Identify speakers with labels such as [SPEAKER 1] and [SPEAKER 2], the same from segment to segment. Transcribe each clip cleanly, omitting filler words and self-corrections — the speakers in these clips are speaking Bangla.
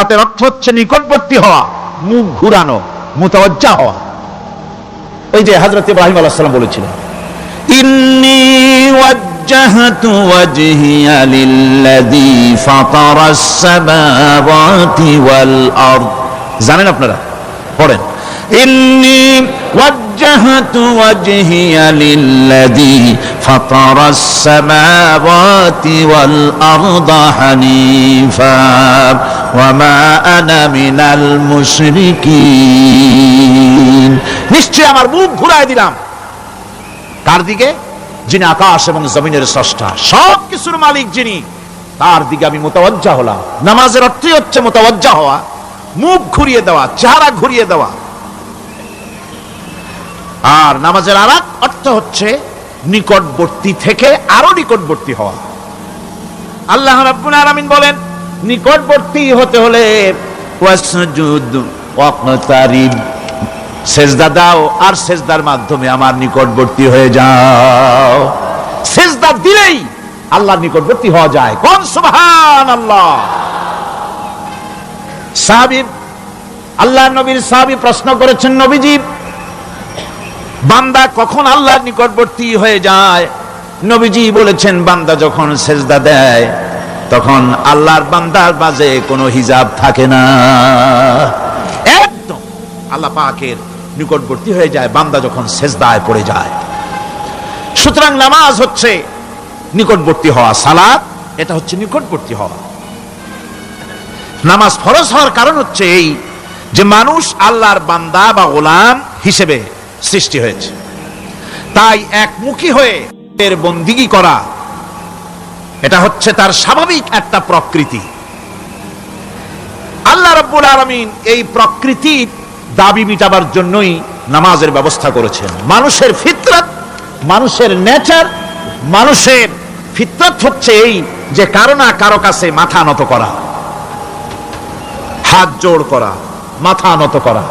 [SPEAKER 1] সালাতের অর্থ হচ্ছে নিকটবর্তী হওয়া, মুখ ঘুরানো, মুতাওয়াজ্জা হওয়া। ওই যে হযরত ইব্রাহিম আলাইহিস সালাম বলেছিলেন, ইন্নী ওয়াজ্জাহতু ওয়াজহিয়া লিল্লাযী ফাতারাস সামাওয়াতি ওয়াল আরদ। জানেন আপনারা? পড়েন, ইন্নী ওয়াজ্জাহতু ওয়াজহিয়া লিল্লাযী ফাতারাস সামাওয়াতি ওয়াল আরদা হানিফা ওয়া মা আনা মিনাল মুশরিকিন। নিশ্চয় আমার মুখ ঘুরায় দিলাম কার দিকে? যিনি আকাশ এবং জমিনের স্রষ্টা, সব কিছুর মালিক যিনি, তার দিকে আমি মুতাওয়াজ্জা হলাম। নামাজের অর্থই হচ্ছে মুতাওয়াজ্জা হওয়া, মুখ ঘুরিয়ে দেওয়া, চেহারা ঘুরিয়ে দেওয়া। আর নামাজের আরেক অর্থ হচ্ছে নিকটবর্তী থেকে আরো নিকটবর্তী হওয়া। আল্লাহ রাব্বুল আলামিন বলেন, নিকটবর্তী হতে হলে ওয়াসজুদ ওয়াকতারিব, সেজদা দাও আর সেজদার মাধ্যমে আমার নিকটবর্তী হয়ে যাও। সেজদা দিলেই আল্লাহর নিকটবর্তী হওয়া যায়। কোন সুবহানাল্লাহ। সাহাবী, আল্লাহর নবীর সাহাবী প্রশ্ন করেছেন, নবীজি বান্দা কখন আল্লাহর নিকটবর্তী হয়ে যায়? নবীজি বলেছেন, বান্দা যখন সেজদা দেয় তখন আল্লাহর বান্দার মাঝে কোনো হিজাব থাকে না, একদম আল্লাহ পাকের নিকটবর্তী হয়ে যায় বান্দা যখন সেজদায় পড়ে যায়। সুতরাং নামাজ হচ্ছে নিকটবর্তী হওয়া, সালাত এটা হচ্ছে নিকটবর্তী হওয়া। নামাজ ফরজ হওয়ার কারণ হচ্ছে এই যে মানুষ আল্লাহর বান্দা বা গোলাম হিসেবে সৃষ্টি হয়েছে, তাই একমুখী হয়ে এর বন্দিগি করা এটা হচ্ছে তার স্বাভাবিক একটা প্রকৃতি। আল্লাহ রাব্বুল আলামিন এই প্রকৃতির দাবি মিটাবার জন্যই নামাজের ব্যবস্থা করেছেন। মানুষের ফিতরত, মানুষের নেচার, মানুষের ফিতরত হচ্ছে এই যে কারো না কারো কাছে মাথা নত করা, হাত জোড় করা, মাথা নত করা,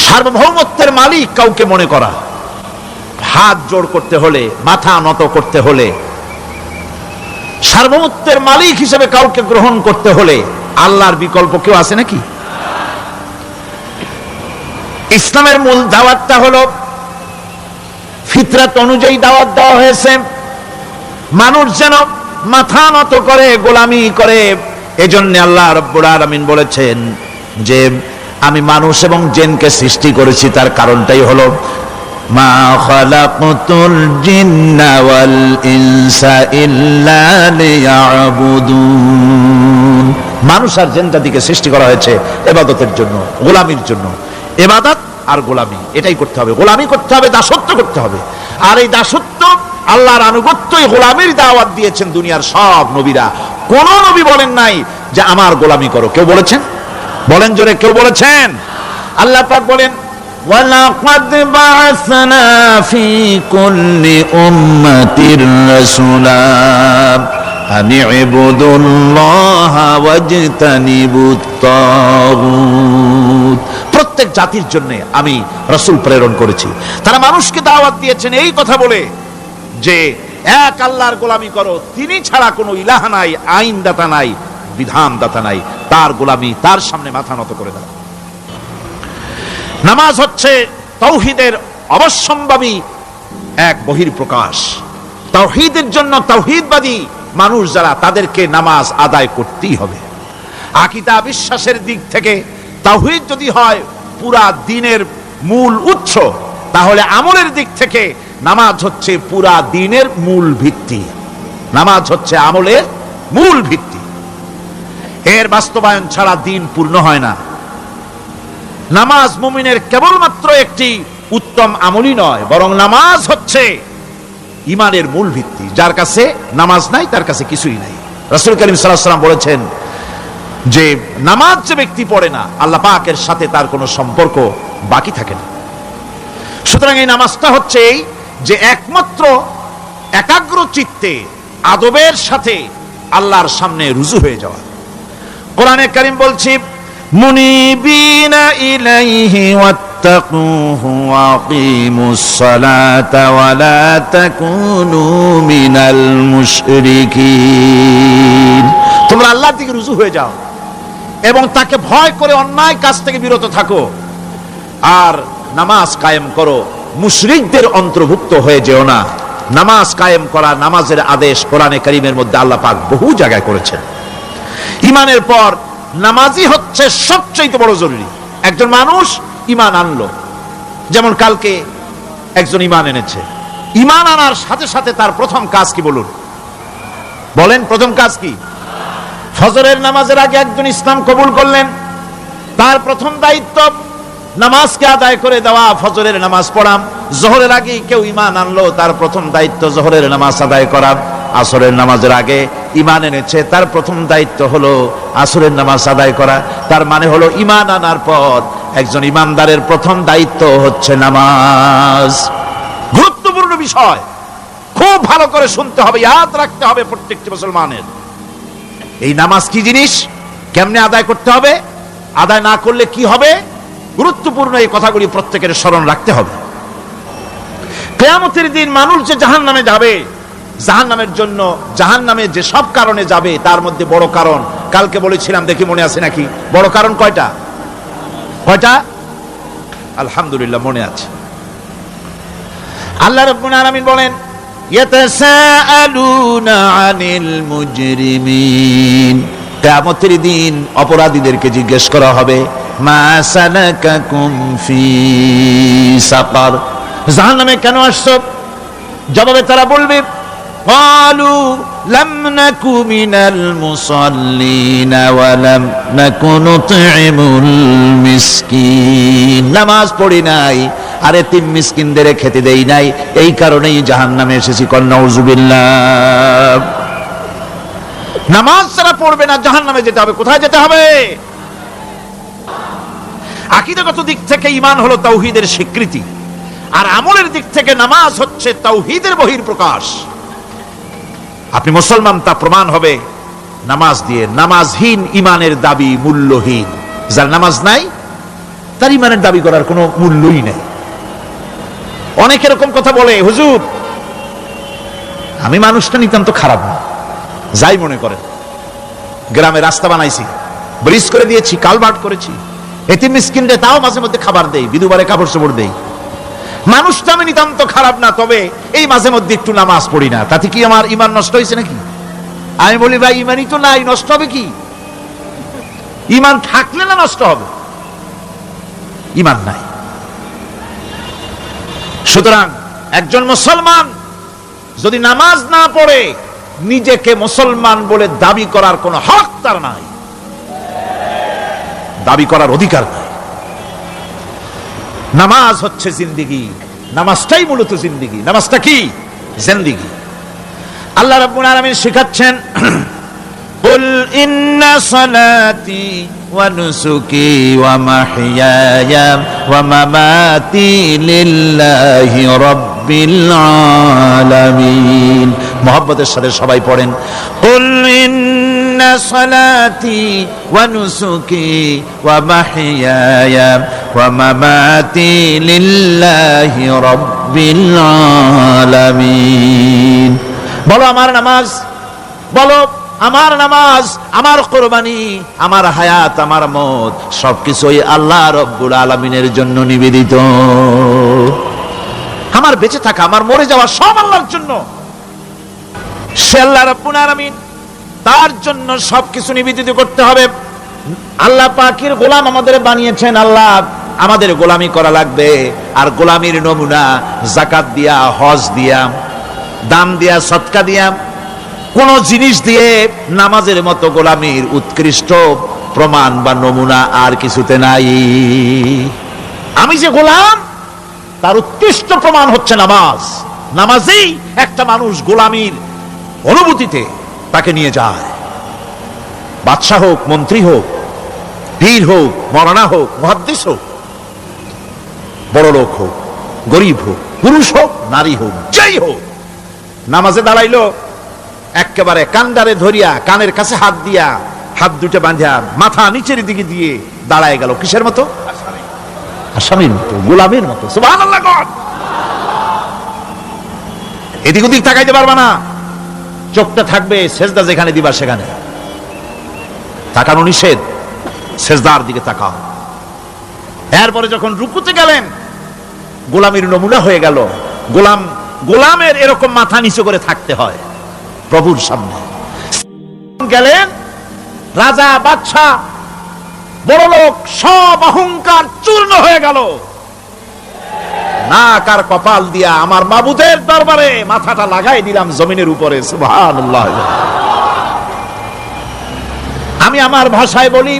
[SPEAKER 1] সার্বভৌমত্বের মালিক কাউকে মনে করা। হাত জোড় করতে হলে, মাথা নত করতে হলে, সার্বভৌমত্বের মালিক হিসেবে কাউকে গ্রহণ করতে হলে আল্লাহর বিকল্প কেউ আছে নাকি? ইসলামের মূল দাওয়াতটা হলো ফিতরাত অনুযায়ী দাওয়াত দেওয়া হয়েছে, মানুষ যেন মাথা নত করে, গোলামি করে। এজন্য আল্লাহ রাব্বুল আলামিন বলেছেন যে আমি মানুষ এবং জিনকে সৃষ্টি করেছি, তার কারণটাই হলো মা খালাকতুল জিন্না ওয়াল ইনসা ইল্লা লিয়াবুদুন। মানুষ আর জিন জাতিকে সৃষ্টি করা হয়েছে ইবাদতের জন্য, গোলামির জন্য। ইবাদত আর গোলামি এটাই করতে হবে, গোলামি করতে হবে, দাসত্ব করতে হবে। আর এই দাসত্ব, আল্লাহর আনুগত্যই গোলামির দাওয়াত দিয়েছেন দুনিয়ার সব নবীরা। কোন নবী বলেন নাই যে আমার গোলামি করো। কেউ বলেছেন? বলেন জোরে, কেউ বলেছেন? আল্লাহ পাক বলেন, ওয়ালাকাদ বা'আসনা ফি কুল্লি উম্মাতির রাসূলা আন ইবুদুল্লাহা ওয়াজতানিবুত তাগুত। প্রত্যেক জাতির জন্য আমি রাসূল প্রেরণ করেছি, তারা মানুষকে দাওয়াত দিয়েছেন এই কথা বলে যে এক আল্লাহর গোলামি করো, তিনি ছাড়া কোনো ইলাহ নাই, আইনদাতা নাই, বিধানদাতা নাই, তার গোলামি, তার সামনে মাথা নত করে দাও। নামাজ হচ্ছে তাওহীদের অবশ্যম্ভাবী এক বহির্প্রকাশ। তাওহীদের জন্য তাওহীদবাদী মানুষ যারা, তাদেরকে নামাজ আদায় করতেই হবে। আকীদা বিশ্বাসের দিক থেকে তাওহীদ যদি হয় পুরা দ্বীনের মূল উৎস, তাহলে আমলের দিক থেকে নামাজ হচ্ছে পুরা দ্বীনের মূল ভিত্তি। নামাজ হচ্ছে আমলের মূল ভিত্তি, এর বাস্তবায়ন ছাড়া দ্বীন পূর্ণ হয় না। নামাজ মুমিনের কেবলমাত্র একটি উত্তম আমলই নয়, বরং নামাজ হচ্ছে ঈমানের মূল ভিত্তি। যার কাছে নামাজ নাই তার কাছে কিছুই নাই। রাসূল করিম সাল্লাল্লাহু আলাইহি ওয়াসাল্লাম বলেছেন যে নামাজ যে ব্যক্তি পড়ে না, আল্লাহ পাকের সাথে তার কোনো সম্পর্ক বাকি থাকে না। সুতরাং এই নামাজটা হচ্ছে এই যে একমাত্র একাগ্র চিত্তে আদবের সাথে আল্লাহর সামনে রুজু হয়ে যাওয়া। কোরআনে কারীম বলছে, মুনিবিনা ইলাইহি ওয়াত্তাকুহু ওয়া আকিমুস সালাতা ওয়া লা তাকুনু মিনাল মুশরিকিন। তোমরা আল্লাহর দিকে রুজু হয়ে যাও, এবং তাকে ভয় করে অন্যায় কাজ থেকে বিরত থাকো, আর নামাজ কায়েম করো। মুশরিকদের অন্তর্ভুক্ত হয়ে যেও না। নামাজ কায়েম করা, নামাজের আদেশ কোরআনে কারীমের মধ্যে আল্লাহ পাক বহু জায়গায় করেছেন। ইমানের পর নামাজই হচ্ছে সবচেয়ে বড় জরুরি। একজন মানুষ ইমান আনলো, যেমন কালকে একজন ইমান এনেছে, ইমান আনার সাথে সাথে তার প্রথম কাজ কি বলুন? বলেন প্রথম কাজ কি? ফজরের নামাজের আগে একজন ইসলাম কবুল করলেন, তার প্রথম দায়িত্ব নামাজকে আদায় করে দেওয়া, ফজরের নামাজ পড়া। জোহরের আগে কেউ ইমান আনলো, তার প্রথম দায়িত্ব জোহরের নামাজ আদায় করা। আসরের নামাজের আগে ইমান এনেছে, তার প্রথম দায়িত্ব হলো আসরের নামাজ আদায় করা। তার মানে হলো ইমান আনার পর একজন ইমানদারের প্রথম দায়িত্ব হচ্ছে নামাজ। গুরুত্বপূর্ণ বিষয়, খুব ভালো করে শুনতে হবে, ইয়াদ রাখতে হবে প্রত্যেকটি মুসলমানের। এই নামাজ কি জিনিস, কেমনে আদায় করতে হবে, আদায় না করলে কি হবে, গুরুত্বপূর্ণ এই কথাগুলি প্রত্যেকের স্মরণ রাখতে হবে। কিয়ামতের দিন মানুষ যে জাহান্নামে যাবে, জাহান্নামের জন্য, জাহান্নামে যে সব কারণে যাবে তার মধ্যে বড় কারণ কালকে বলেছিলাম, দেখি মনে আছে নাকি? বড় কারণ কয়টা? কয়টা? আলহামদুলিল্লাহ মনে আছে। আল্লাহ রাব্বুল আলামিন বলেন, ইয়াতাসাআলুনা আনিল মুজরিমিন, কিয়ামতের দিন অপরাধীদেরকে জিজ্ঞেস করা হবে, মা সালাকাকুম ফি সাকার, জাহান্নামে কেন আসছো? জবাবে তারা বলবে, ক্বালু লাম নাকু মিনাল মুসাল্লিনা ওয়া লাম নাকু নুতঈমুল মিসকিন, নামাজ পড়ি নাই আর এতিম মিসকিনদের খেতে দেই নাই, এই কারণেই জাহান্নামে এসেছি। নাউযুবিল্লাহ। নামাজ যারা পড়বে না জাহান্নামে যেতে হবে। কোথায় যেতে হবে? আকীদাগত দিক থেকে ঈমান হলো তাওহীদের স্বীকৃতি, আর আমলের দিক থেকে নামাজ হচ্ছে তাওহীদের বহিঃপ্রকাশ। আপনি মুসলমান তা প্রমাণ হবে নামাজ দিয়ে। নামাজহীন ঈমানের দাবি মূল্যহীন। যার নামাজ নাই তার ঈমানের দাবি করার কোনো মূল্যই নেই। অনেক এরকম কথা বলে, হুজুর আমি মানুষটা নিতান্ত খারাপ না, যাই মনে করেন, গ্রামে রাস্তা বানাইছি, ব্রিজ করে দিয়েছি, কালভার্ট করেছি, এতিম মিসকিনদের তাও মাঝে মধ্যে খাবার দেই, বিধবারে কাপড় চোপড় দেই, মানুষটা আমি নিতান্ত খারাপ না, তবে এই মাঝে মধ্যে একটু নামাজ পড়ি না, তাতে কি আমার ঈমান নষ্ট হয়েছে নাকি? আমি বলি, ভাই ঈমানই তো নাই, নষ্ট হবে কি? ঈমান থাকলে না নষ্ট হবে? ঈমান নাই। সুতরাং একজন মুসলমান যদি নামাজ না পড়ে, নিজেকে মুসলমান বলে দাবি করার কোনো হক তার নাই, দাবি করার অধিকার নাই। নামাজ হচ্ছে জিন্দেগি, নামাজটাই মূলত জিন্দেগি। নামাজটা কি? জিন্দেগি। আল্লাহ রাব্বুল আলামিন শিখাচ্ছেন, কুল ইন্না সালাতি ওয়া নুসুকি ওয়া মাহইয়ায়া ওয়া মামাতি লিল্লাহি রাব্বিল আলামিন। মুহাব্বতের সাথে সবাই পড়েন, কুল ইন্না সালাতি ওয়া নুসুকি ওয়া মাহইয়ায়া ওয়া মামাতি লিল্লাহি রাব্বিল আলামিন। বলো আমার নামাজ, বলো আমার নামাজ, আমার কোরবানি, আমার হায়াত, আমার মত সবকিছুই আল্লাহ রব্বুল আলামিনের জন্য নিবেদিত। আমার বেঁচে থাকা, আমার মরে যাওয়া সব আল্লাহর জন্য। সে আল্লাহ রব্বুল আলামিন, তার জন্য সবকিছু নিবেদিত করতে হবে। আল্লাহ পাকের গোলাম আমাদের বানিয়েছেন, আল্লাহ আমাদের গোলামি করা লাগবে। আর গোলামির নমুনা যাকাত দিয়া, হজ দিয়া, দান দিয়া, সদকা দিয়া, কোন জিনিস দিয়ে নামাজের মতো গোলামির উৎকৃষ্ট প্রমাণ বা নমুনা আর কিছুতে নাই। আমি যে গোলাম তার উৎকৃষ্ট প্রমাণ হচ্ছে নামাজ। নামাজেই একটা মানুষ গোলামির অনুভূতিতে তাকে নিয়ে যায়। বাদশাহ হোক, মন্ত্রী হোক, পীর হোক, মৌলানা হোক, মুহাদ্দিস হোক, বড় লোক হোক, গরিব হোক, পুরুষ হোক, নারী হোক, যেই হোক, নামাজে দাঁড়াইলো একেবারে কান্ডারে ধরিয়া, কানের কাছে হাত দিয়া, হাত দুটো বাঁধিয়া, মাথা নিচের দিকে দিয়ে দাঁড়ায় গেল। কিসের মতো? আসামির মতো, গোলামের মতো। সুবহানাল্লাহ। এদিক ওদিক তাকাইতে পারবা না, চোখটা থাকবে সেজদা যেখানে দিবা সেখানে, তাকানো নিষেধ। সেজদার দিকে তাকাও। এরপরে যখন রুকুতে গেলেন, গোলামের নমুনা হয়ে গেল। গোলামের এরকম মাথা নিচু করে থাকতে হয় প্রভুর সামনে। গেলেন, রাজা বাদশা বড় লোক সব অহংকার চূর্ণ হয়ে গেল। নাক আর কপাল দিয়া আমার মাবুদের দরবারে মাথাটা লাগাই দিলাম জমিনের উপরে। সুবহানাল্লাহ। আমি আমার ভাষায় বলি,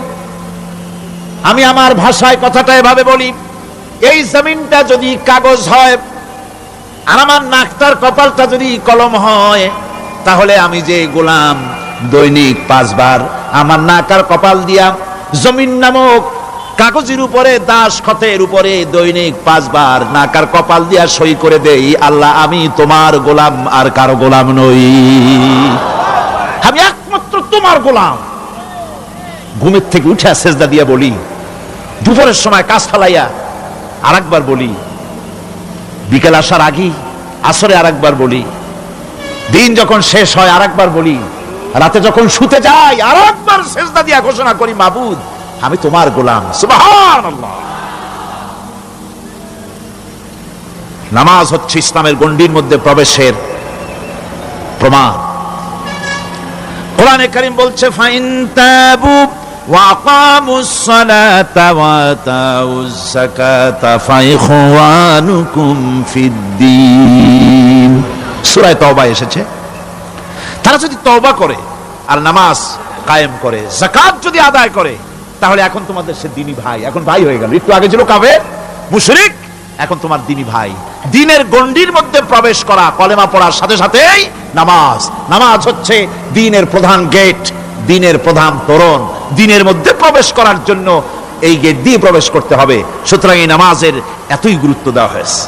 [SPEAKER 1] আমি আমার ভাষায় কথাটা এভাবে বলি, এই জমিনটা যদি কাগজ হয় আর আমার নাকটার কপালটা যদি কলম হয়, তাহলে আমি যে গোলাম দৈনিক 5 বার আমার নাক আর কপাল দিয়া জমিন নামক কাগজের উপরে, দাস খতের উপরে দৈনিক 5 বার নাক আর কপাল দিয়া সই করে দেই, আল্লাহ আমি তোমার গোলাম আর কারো গোলাম নই, আমি একমাত্র তোমার গোলাম। ঘুমের থেকে উঠে সেজদা দিয়া বলি, দুপুরের সময় কাজ ফালাইয়া আরেকবার বলি, বিকেল আসার আগে আসরে আরেকবার বলি, দিন যখন শেষ হয় আরেকবার বলি, রাতে যখন শুতে যাই আরেকবার সেজদা দিয়া ঘোষণা করি, মাবুদ আমি তোমার গোলাম। সুবহানাল্লাহ। নামাজ হচ্ছে ইসলামের গণ্ডির মধ্যে প্রবেশের প্রমাণ। কোরআনে কারীম বলছে, ফাইন তাবু ওয়া আকামুস সালাতা ওয়া আতাউজ যাকাতা ফাইখওয়ানুকুম ফিদ্দীন। সূরা তাওবা এসেছে। তারা যদি তওবা করে আর নামাজ কায়েম করে, যাকাত যদি আদায় করে, তাহলে এখন তোমাদের সে দ্বীনি ভাই, এখন ভাই হয়ে গেল। একটু আগে ছিল কাফের মুশরিক, এখন তোমার দ্বীনি ভাই। দ্বীনের গণ্ডির মধ্যে প্রবেশ করা, কলেমা পড়ার সাথে সাথেই নামাজ। নামাজ হচ্ছে দ্বীনের প্রধান গেট, দ্বীনের প্রধান তোরণ। দ্বীনের মধ্যে প্রবেশ করার জন্য এই গেট দিয়ে প্রবেশ করতে হবে। সুতরাং এই নামাজের এতই গুরুত্ব দেওয়া হয়েছে।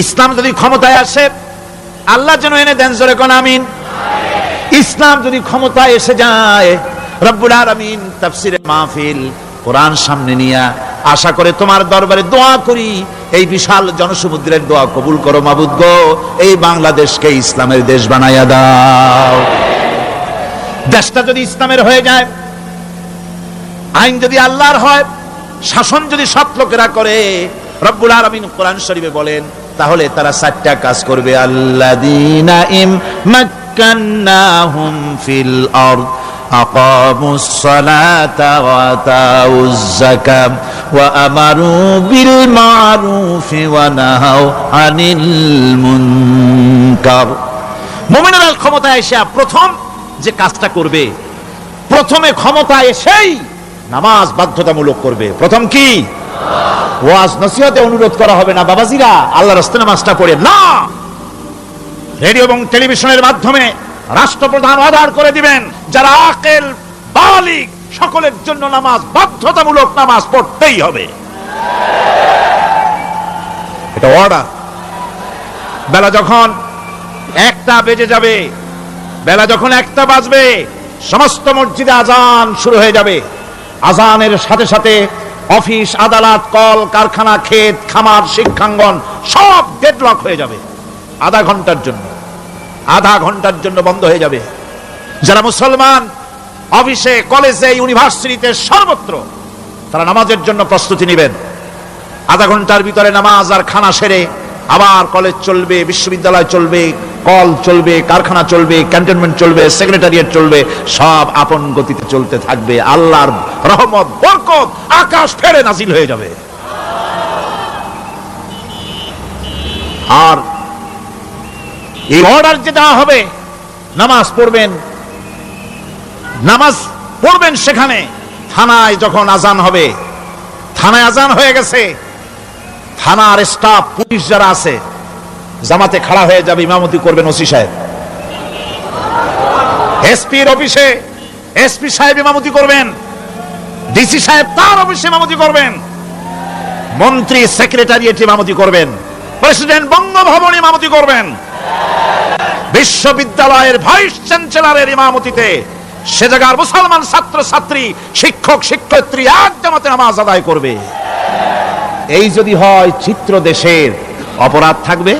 [SPEAKER 1] ইসলাম যদি ক্ষমতায় আসে, আল্লাহ যেন এনে দেন, জোরে কোন আমিন। ইসলাম যদি ক্ষমতায় এসে যায়, রব্বুল আলামিন তাফসিরে মাহফিল কোরআন সামনে নিয়ে আশা করে তোমার দরবারে দোয়া করি, এই বিশাল জনসমুদ্রের দোয়া কবুল করো মাবুদ গো, এই বাংলাদেশকে ইসলামের দেশ বানাইয়া দাও। দেশটা যদি ইসলামের হয়ে যায়, আইন যদি আল্লাহর হয়, শাসন যদি সৎ লোকেরা করে, রব্বুল আলামিন কোরআন শরীফে বলেন, তাহলে তারা 4টা কাজ করবে। আল্লাযীনা ইম্মাক্কান্নাহুম ফিল আরদ আকামুস সালাতা ওয়া আতাউজ যাকাত ওয়া আমারু বিল মা'রুফি ওয়া নাহাউ আনিল মুনকার। মুমিনেরা ক্ষমতায় এসে প্রথম যে কাজটা করবে, প্রথমে ক্ষমতায় এসেই নামাজ বাধ্যতামূলক করবে। প্রথম কি? ওয়াজ নসিহতে অনুরোধ করা হবে না, বাবাজিরা আল্লাহর রাস্তায় নামাজটা পড়ে না। রেডিও এবং টেলিভিশনের মাধ্যমে রাষ্ট্রপ্রধান অর্ডার করে দিবেন, যারা আকেল বালিগ সকলের জন্য নামাজ বাধ্যতামূলক, নামাজ পড়তেই হবে, এটা অর্ডার। বেলা যখন 1টা বেজে যাবে, বেলা যখন 1টা বাজবে, সমস্ত মসজিদে আজান শুরু হয়ে যাবে। আজানের সাথে সাথে অফিস, আদালত, কল কারখানা, ক্ষেত খামার, শিক্ষাঙ্গন সব ডেডলক হয়ে যাবে। আধা ঘন্টার জন্য বন্ধ হয়ে যাবে। যারা মুসলমান অফিসে, কলেজে, ইউনিভার্সিটিতে, সর্বত্র তারা নামাজের জন্য প্রস্তুতি নেবেন। আধা ঘন্টার ভিতরে নামাজ আর খানা সেরে আবার কলেজ চলবে, বিশ্ববিদ্যালয় চলবে, কল চলবে, কারখানা চলবে, ক্যান্টনমেন্ট চলবে, সেক্রেটারিয়েট চলবে, সব আপন গতিতে চলতে থাকবে। আল্লাহর রহমত, বরকত আকাশ ফেরে নাজিল হয়ে যাবে। আর এই অর্ডার যে দেওয়া হবে, নামাজ পড়বেন সেখানে। থানায় যখন আজান হবে, থানায় আজান হয়ে গেছে, থানার স্টাফ, পুলিশ যারা আছে জামাতে খাড়া হয়ে যাবে, ইমামতি করবেন ওসি সাহেব। এসপির অফিসে এসপি সাহেব ইমামতি করবেন, ডিসি সাহেব তার অফিসে ইমামতি করবেন, মন্ত্রী সেক্রেটারিয়েট ইমামতি করবেন, প্রেসিডেন্ট বঙ্গভবন ইমামতি করবেন, বিশ্ববিদ্যালয়ের ভাইস চ্যান্সেলরের ইমামতিতে সে জায়গার মুসলমান ছাত্র ছাত্রী, শিক্ষক শিক্ষয়িত্রী এক জামাতে নামাজ আদায় করবে। এই যদি হয় চিত্র দেশের, অপরাধ থাকবে?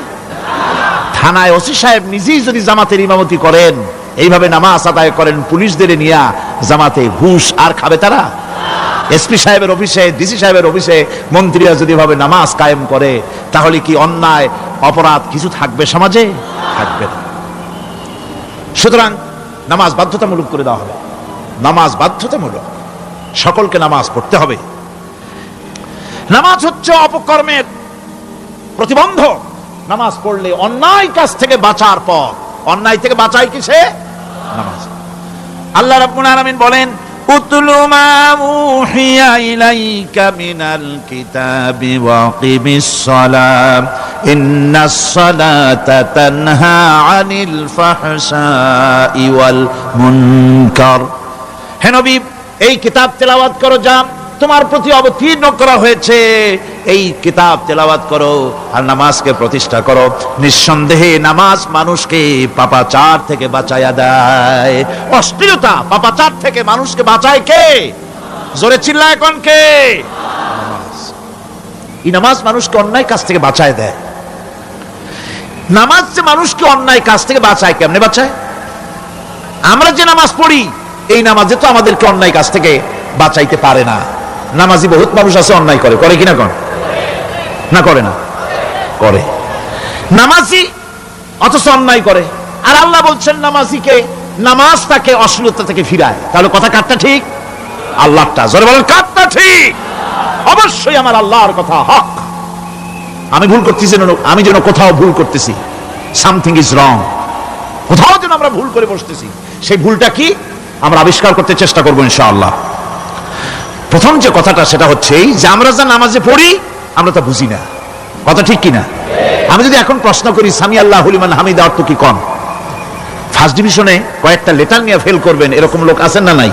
[SPEAKER 1] থানায় ওসি সাহেব নিজেই যদি জামাতের ইমামতি করেন, এইভাবে নামাজ আদায় করেন পুলিশদের নিয়ে জামাতে, ঘুষ আর খাবে তারা? এসপি সাহেবের অফিসে, ডিসি সাহেবের অফিসে মন্ত্রীরা যদি ভাবে নামাজ কায়েম করে, তাহলে কি অন্যায় অপরাধ কিছু থাকবে সমাজে? থাকবে না। সুতরাং নামাজ বাধ্যতামূলক করে দেওয়া হবে। নামাজ বাধ্যতামূলক, সকলকে নামাজ পড়তে হবে। নামাজ হচ্ছে অপকর্মের প্রতিবন্ধক। নামাজ পড়লে অন্যায় কাজ থেকে বাঁচার পথ। অন্যায় থেকে বাঁচাই কিসে? নামাজ। আল্লাহ রাব্বুল আলামিন বলেন, উতলু মা উহিয়া ইলাইকা মিনাল কিতাবি ওয়াকিমিস সালাম ইন্নাস সালাতা তানহা আনিল ফাহশাই ওয়াল মুনকার। হে নবী, এই কিতাব তেলাওয়াত করো, যা তোমার প্রতি অবতীর্ণ করা হয়েছে, এই কিতাব তেলাওয়াত করো আর নামাজকে প্রতিষ্ঠা করো। নিঃসন্দেহে নামাজ মানুষকে পাপাচার থেকে বাঁচায়া দেয়। অশ্লীলতা, পাপাচার থেকে মানুষকে বাঁচায় কে? জোরে চিল্লায় কোন কে? নামাজ। এই নামাজ মানুষকে অন্যায় কাজ থেকে বাঁচায় দেয়। নামাজ যে মানুষকে অন্যায় কাজ থেকে বাঁচায়, কেমনে বাঁচায়? আমরা যে নামাজ পড়ি, এই নামাজে তো আমাদেরকে অন্যায় কাজ থেকে বাঁচাইতে পারে না। নামাজি বহুত মানুষ আছে অন্যায় করে, করে কিনা? কোন না করে না? করে। নামাজি অথচ অন্যায় করে। আর আল্লাহ বলছেন নামাজিকে, নামাজ তাকে অশ্লীলতা থেকে ফিরায়। তাহলে কথা কারটা ঠিক? আল্লাহটা। জোরে বলেন, কারটা ঠিক? অবশ্যই আমার আল্লাহর কথা হক। আমি ভুল করতেছি, আমি যেন কোথাও ভুল করতেছি, সামথিং ইজ রং, কোথাও যেন আমরা ভুল করে বসতেছি। সেই ভুলটা কি আমরা আবিষ্কার করতে চেষ্টা করবো ইনশাআল্লাহ। প্রথম যে কথাটা সেটা হচ্ছে যে আমরা যা নামাজে পড়ি আমরা তা বুঝি না। কথা ঠিক কিনা? আমি যদি এখন প্রশ্ন করি সামি আল্লাহু লিমান হামিদা অর্থ কি, কন? ফার্স্ট ডিভিশনে কয়েকটা লেটার নিয়ে ফেল করবেন, এরকম লোক আছেন না নাই?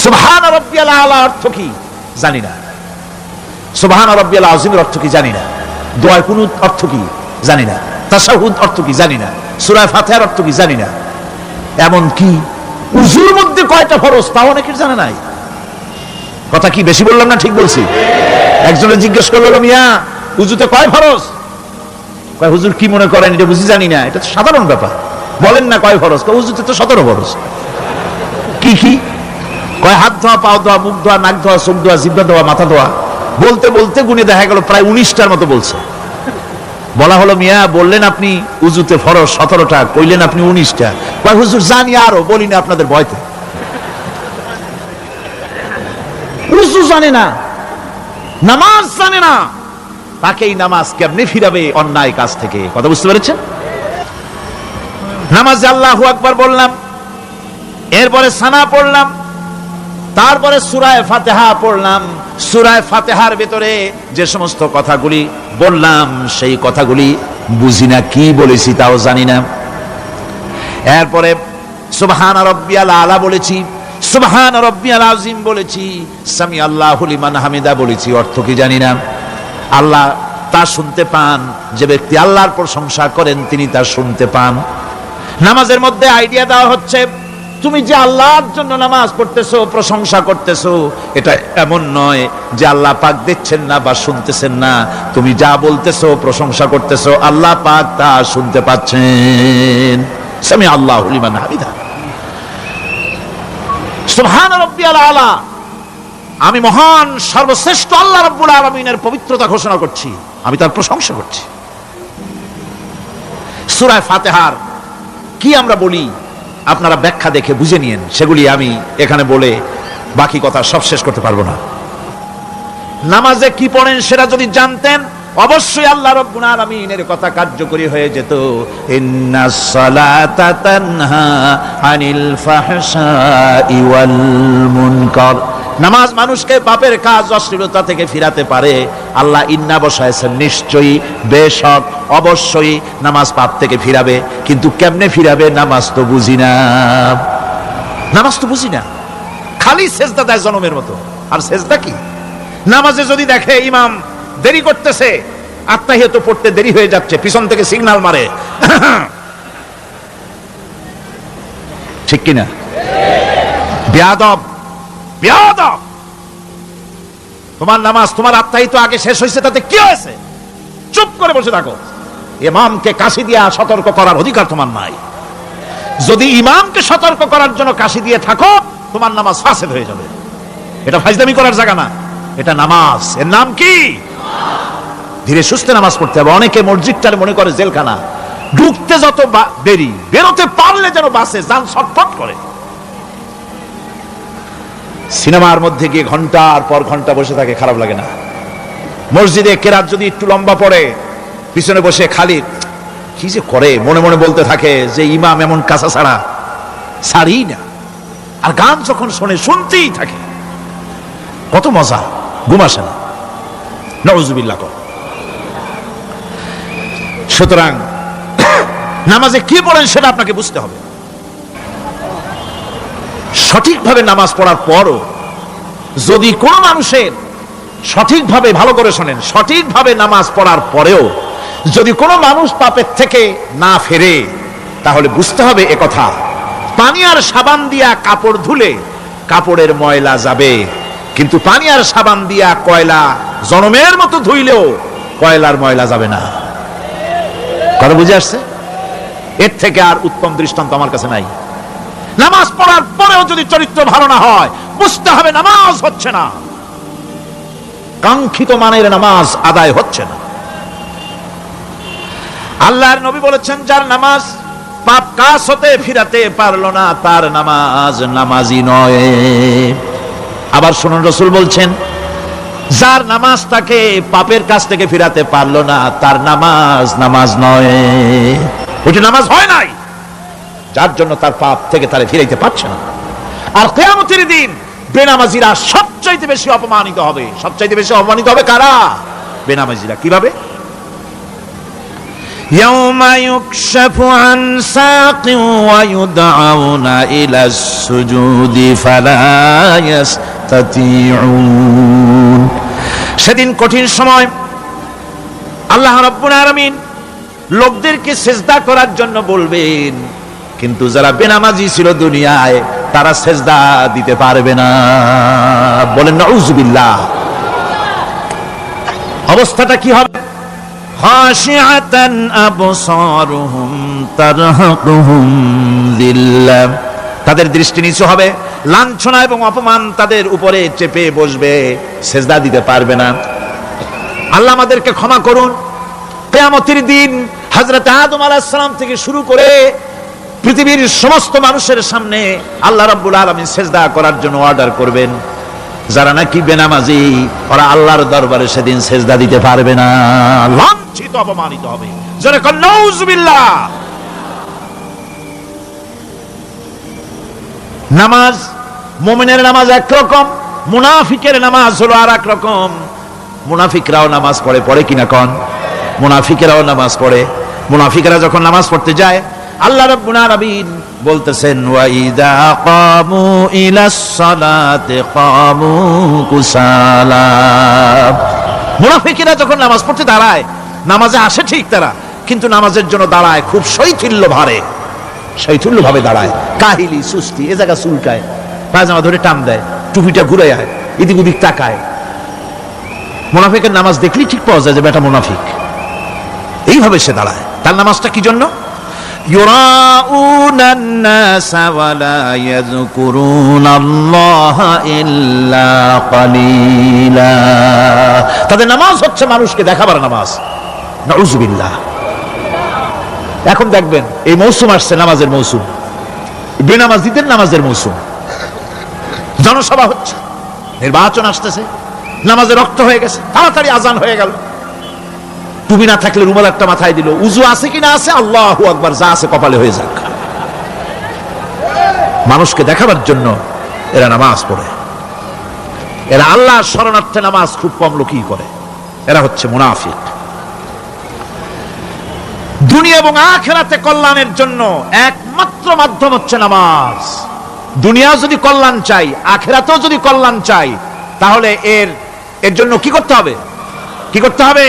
[SPEAKER 1] সুবহান রাব্বিয়াল আলা অর্থ কি জানি না। সুবহান রাব্বিয়াল আযীমের অর্থ কি জানি না। দোয়া কুনুত অর্থ কি জানি না। তাশাহুদ অর্থ কি জানি না। সূরা ফাতিহার অর্থ কি জানি না। এমন কি উযুর মধ্যে কয়টা ফরজ তাও অনেকের জানা নাই। কথা কি বেশি বললাম না ঠিক বলছি? একজনে জিজ্ঞেস করলো, মিয়া উযুতে কয় ফরজ? কয় হুজুর কি মনে করেন, এটা বুঝি জানি না, এটা তো সাধারণ ব্যাপার, বলেন না কয় ফরজ? কয় উযুতে তো 17 ফরজ। কি কি? কয় হাত ধোয়া, পাও ধোয়া, মুখ ধোয়া, নাক ধোয়া, চোখ ধোয়া, জিহ্বা ধোয়া, মাথা ধোয়া। বলতে বলতে গুনে দেখা গেল প্রায় 19টার মতো বলছে। বলা হলো, মিয়া বললেন আপনি উযুতে ফরজ 17টা, কইলেন আপনি 19টা। কয় হুজুর জানি আরো, বলি না আপনাদের ভয়তে। উযু জানে না, নামাজ জানে না, তাকে এই নামাজ কেমনে ফিরাবে অন্যায় কাজ থেকে? কথা বুঝতে পেরেছেন? নামাজে আল্লাহু আকবার বললাম, এরপরে সানা পড়লাম, তারপরে সূরা ফাতিহা পড়লাম। সূরা ফাতিহার ভিতরে যে সমস্ত কথাগুলি বললাম সেই কথাগুলি বুঝি না, কি বলেছি তাও জানি না। এরপরে সুবহান রাব্বিয়াল আলা বলেছি, সুবহান রাব্বিয়াল আযীম বলেছি, সামি আল্লাহু লিমান হামিদা বলেছি, অর্থ কি জানি না। আল্লাহ তা শুনতে পান, যে ব্যক্তি আল্লাহর প্রশংসা করেন তিনি তা শুনতে পান। নামাজের মধ্যে আইডিয়া দেওয়া হচ্ছে, তুমি যে আল্লাহর জন্য নামাজ পড়তেছো, প্রশংসা করতেছো, এটা এমন নয় যে আল্লাহ পাক দেখছেন না বা শুনতেছেন না। তুমি যা বলতেছো, প্রশংসা করতেছো, আল্লাহ পাক তা শুনতে পাচ্ছেন। সামি আল্লাহু লিমান হামিদা। সুবহান রাব্বিয়াল আলা, আমি মহান সর্বশ্রেষ্ঠ আল্লাহ রাব্বুল আলামিনের পবিত্রতা ঘোষণা করছি, আমি তার প্রশংসা করছি। সূরা ফাতিহার কি আমরা বলি আপনারা ব্যাখ্যা দেখে বুঝে নিয়েন, সেগুলি আমি এখানে বলে বাকি কথা সব শেষ করতে পারবো না। নামাজে কি পড়েন সেটা যদি জানতেন, অবশ্যই আল্লাহ রাব্বুল আলামিনের কথা কার্যকরী হয়ে যেত। ইন্নাস সালাতা তানহা আনিল ফাহশাই ওয়াল মুনকার। নামাজ মানুষকে পাপের কাজ, অশ্লীলতা থেকে ফিরাতে পারে। আল্লাহ ইন্না বসায়ছেন, নিশ্চয়ই, বেশক, অবশ্যই নামাজ পাপ থেকে ফিরাবে। কিন্তু কেমনে ফিরাবে নামাজ তো বুঝি না। নামাজ তো বুঝি না, খালি সেজদা দেয় জনমের মতো। আর সেজদা কি? নামাজে যদি দেখে ইমাম দেরি করতেছে, আত্মাহিয়াত পড়তে দেরি হয়ে যাচ্ছে, পিছন থেকে সিগন্যাল মারে, ঠিক কিনা? বেয়াদব, বেয়াদব। তোমার নামাজ, তোমার আত্মাহিত আগে শেষ হয়েছে, তাতে কি হয়েছে? চুপ করে বসে থাকো। ইমামকে কাশি দিয়া সতর্ক করার অধিকার তোমার নাই। যদি ইমামকে সতর্ক করার জন্য কাশি দিয়ে থাকো, তোমার নামাজ ফাসেদ হয়ে যাবে। এটা ফাজলামি করার জায়গা না, এটা নামাজ। এর নাম কি? ধীরে সুস্থে নামাজ পড়তে হবে। অনেকে মসজিদটার মনে করে জেলখানা, ঢুকতে যত দেরি, বেরোতে পারলে যেন বাসে যান ছটফট করে। সিনেমার মধ্যে গিয়ে ঘন্টার পর ঘন্টা বসে থাকে, খারাপ লাগে না? মসজিদে কেরাত যদি একটু লম্বা পড়ে, পিছনে বসে খালি কি যে করে মনে মনে বলতে থাকে যে ইমাম এমন কাঁচা ছাড়া ছাড়ি না। আর গান যখন শোনে শুনতেই থাকে, কত মজা, ঘুম আসে না। নাউযুবিল্লাহ। সুতরাং নামাজে কি পড়েন সেটা আপনাকে বুঝতে হবে। সঠিকভাবে নামাজ পড়ার পরও যদি কোনো মানুষের সঠিকভাবে, ভালো করে শোনেন, সঠিকভাবে নামাজ পড়ার পরেও যদি কোনো মানুষ পাপের থেকে না ফেরে, তাহলে বুঝতে হবে একথা, পানি আর সাবান দিয়া কাপড় ধুলে কাপড়ের ময়লা যাবে, কিন্তু পানি আর সাবান দিয়া কয়লা জনমের মতো ধুইলেও কয়লার ময়লা যাবে না। কথা বুঝে আসছে? এর থেকে আর উত্তম দৃষ্টান্ত আমার কাছে নাই। নামাজ পড়ার পরেও যদি চরিত্র ভালো না হয়, বুঝতে হবে নামাজ হচ্ছে না, কাঙ্ক্ষিত মানের নামাজ আদায় হচ্ছে না। আল্লাহর নবী বলেছেন, যার নামাজ পাপ কাজ হতে ফিরাতে পারলো না, তার নামাজ নামাজি নয়। আবার শুনুন, রাসূল বলছেন, যার নামাজ তাকে পাপের কাছ থেকে ফিরাতে পারলো না, তার নামাজ নামাজ নয়। ওইটা নামাজ হয় নাই, যার জন্য তার পাপ থেকে তারে ফিরাইতে পারছে না। আর কিয়ামতের দিন বেনামাজিরা সবচাইতে বেশি অপমানিত হবে। সবচাইতে বেশি অপমানিত হবে কারা? বেনামাজিরা। কিভাবে?
[SPEAKER 2] ইয়াউমা ইউকশাফু আন সাকিন ওয়া ইউদআউনা ইলাস সুজুদি ফালা ইয়াস্তাতিউন।
[SPEAKER 1] সেদিন কঠিন সময়, আল্লাহ রাব্বুল আলামিন লোকদেরকে সিজদা করার জন্য বলবেন, কিন্তু যারা বেনামাজি ছিল দুনিয়ায়, তারা সিজদা দিতে পারবে না। বলেন নাউযুবিল্লাহ। অবস্থাটা কি হবে?
[SPEAKER 2] খাশিআতান আবসারুহুম তারহাকুহুম যিল্লাহ।
[SPEAKER 1] তাদের দৃষ্টি নিচু হবে, লাঞ্ছনা এবং অপমান তাদের উপরে চেপে বসবে, সিজদা দিতে পারবে না। আল্লাহ আমাদেরকে ক্ষমা করুন। কিয়ামতের দিন হযরত আদম আলাইহিস সালাম থেকে শুরু করে পৃথিবীর সমস্ত মানুষের সামনে আল্লাহ রাব্বুল আলামিন সিজদা করার জন্য অর্ডার করবেন। যারা নাকি বেনামাজি, ওরা আল্লাহর দরবারে সেদিন সিজদা দিতে পারবে না, লাঞ্ছিত, অপমানিত হবে। জোরে বলেন নাউযুবিল্লাহ। নামাজ, মুমিনের নামাজ একরকম, মুনাফিকের নামাজ হলো আর এক রকম। মুনাফিকরাও নামাজ পড়ে, পড়ে কিনা কন? মুনাফিকেরাও নামাজ পড়ে। মুনাফিকেরা যখন নামাজ পড়তে যায়, আল্লাহ রাব্বুল আলামিন বলতেছেন, ওয়া ইযা কামু ইলাস সালাতি কামু কুসালা। মুনাফিকেরা যখন নামাজ পড়তে দাঁড়ায়, নামাজে আসে ঠিক তারা, কিন্তু নামাজের জন্য দাঁড়ায় খুব শৈথিল্য ভারে, শৈথিল্য ভাবে দাঁড়ায়, কাহিলি, সুস্তি, এ জায়গা চুলকায়, পায়জামা ধরে টান দেয়, টুপিটা ঘুরে আয়, এদিক ওদিক তাকায়। মুনাফিকের নামাজ দেখলেই ঠিক পাওয়া যায় যে বেটা মুনাফিক। এইভাবে সে দাঁড়ায়। তার নামাজটা কি জন্য?
[SPEAKER 2] ইউরাউনান নাসা ওয়া লা ইয়াযকুরুনাল্লাহা ইল্লা কালিলা।
[SPEAKER 1] তাদের নামাজ হচ্ছে মানুষকে দেখাবার নামাজ। নাউযুবিল্লাহ। এখন দেখবেন এই মৌসুম আসছে, নামাজের মৌসুম, বেনামাজিদের নামাজের মৌসুম। জনসভা হচ্ছে, নির্বাচন আসতেছে, নামাজে রক্ত হয়ে গেছে, তাড়াতাড়ি আজান হয়ে গেল, টুপি না থাকলে রুমাল একটা মাথায় দিল, উজু আছে কিনা আছে, আল্লাহু আকবার, যা আছে কপালে হয়ে যাক। মানুষকে দেখাবার জন্য এরা নামাজ পড়ে। এরা আল্লাহর শরণার্থে নামাজ খুব কম লোকই করে। এরা হচ্ছে মুনাফিক। দুনিয়া এবং আখিরাতে কল্যাণের জন্য একমাত্র মাধ্যম হচ্ছে নামাজ। দুনিয়া যদি কল্যাণ চাই, আখিরাতেও যদি কল্যাণ চাই, তাহলে এর জন্য কি করতে হবে? কি করতে হবে?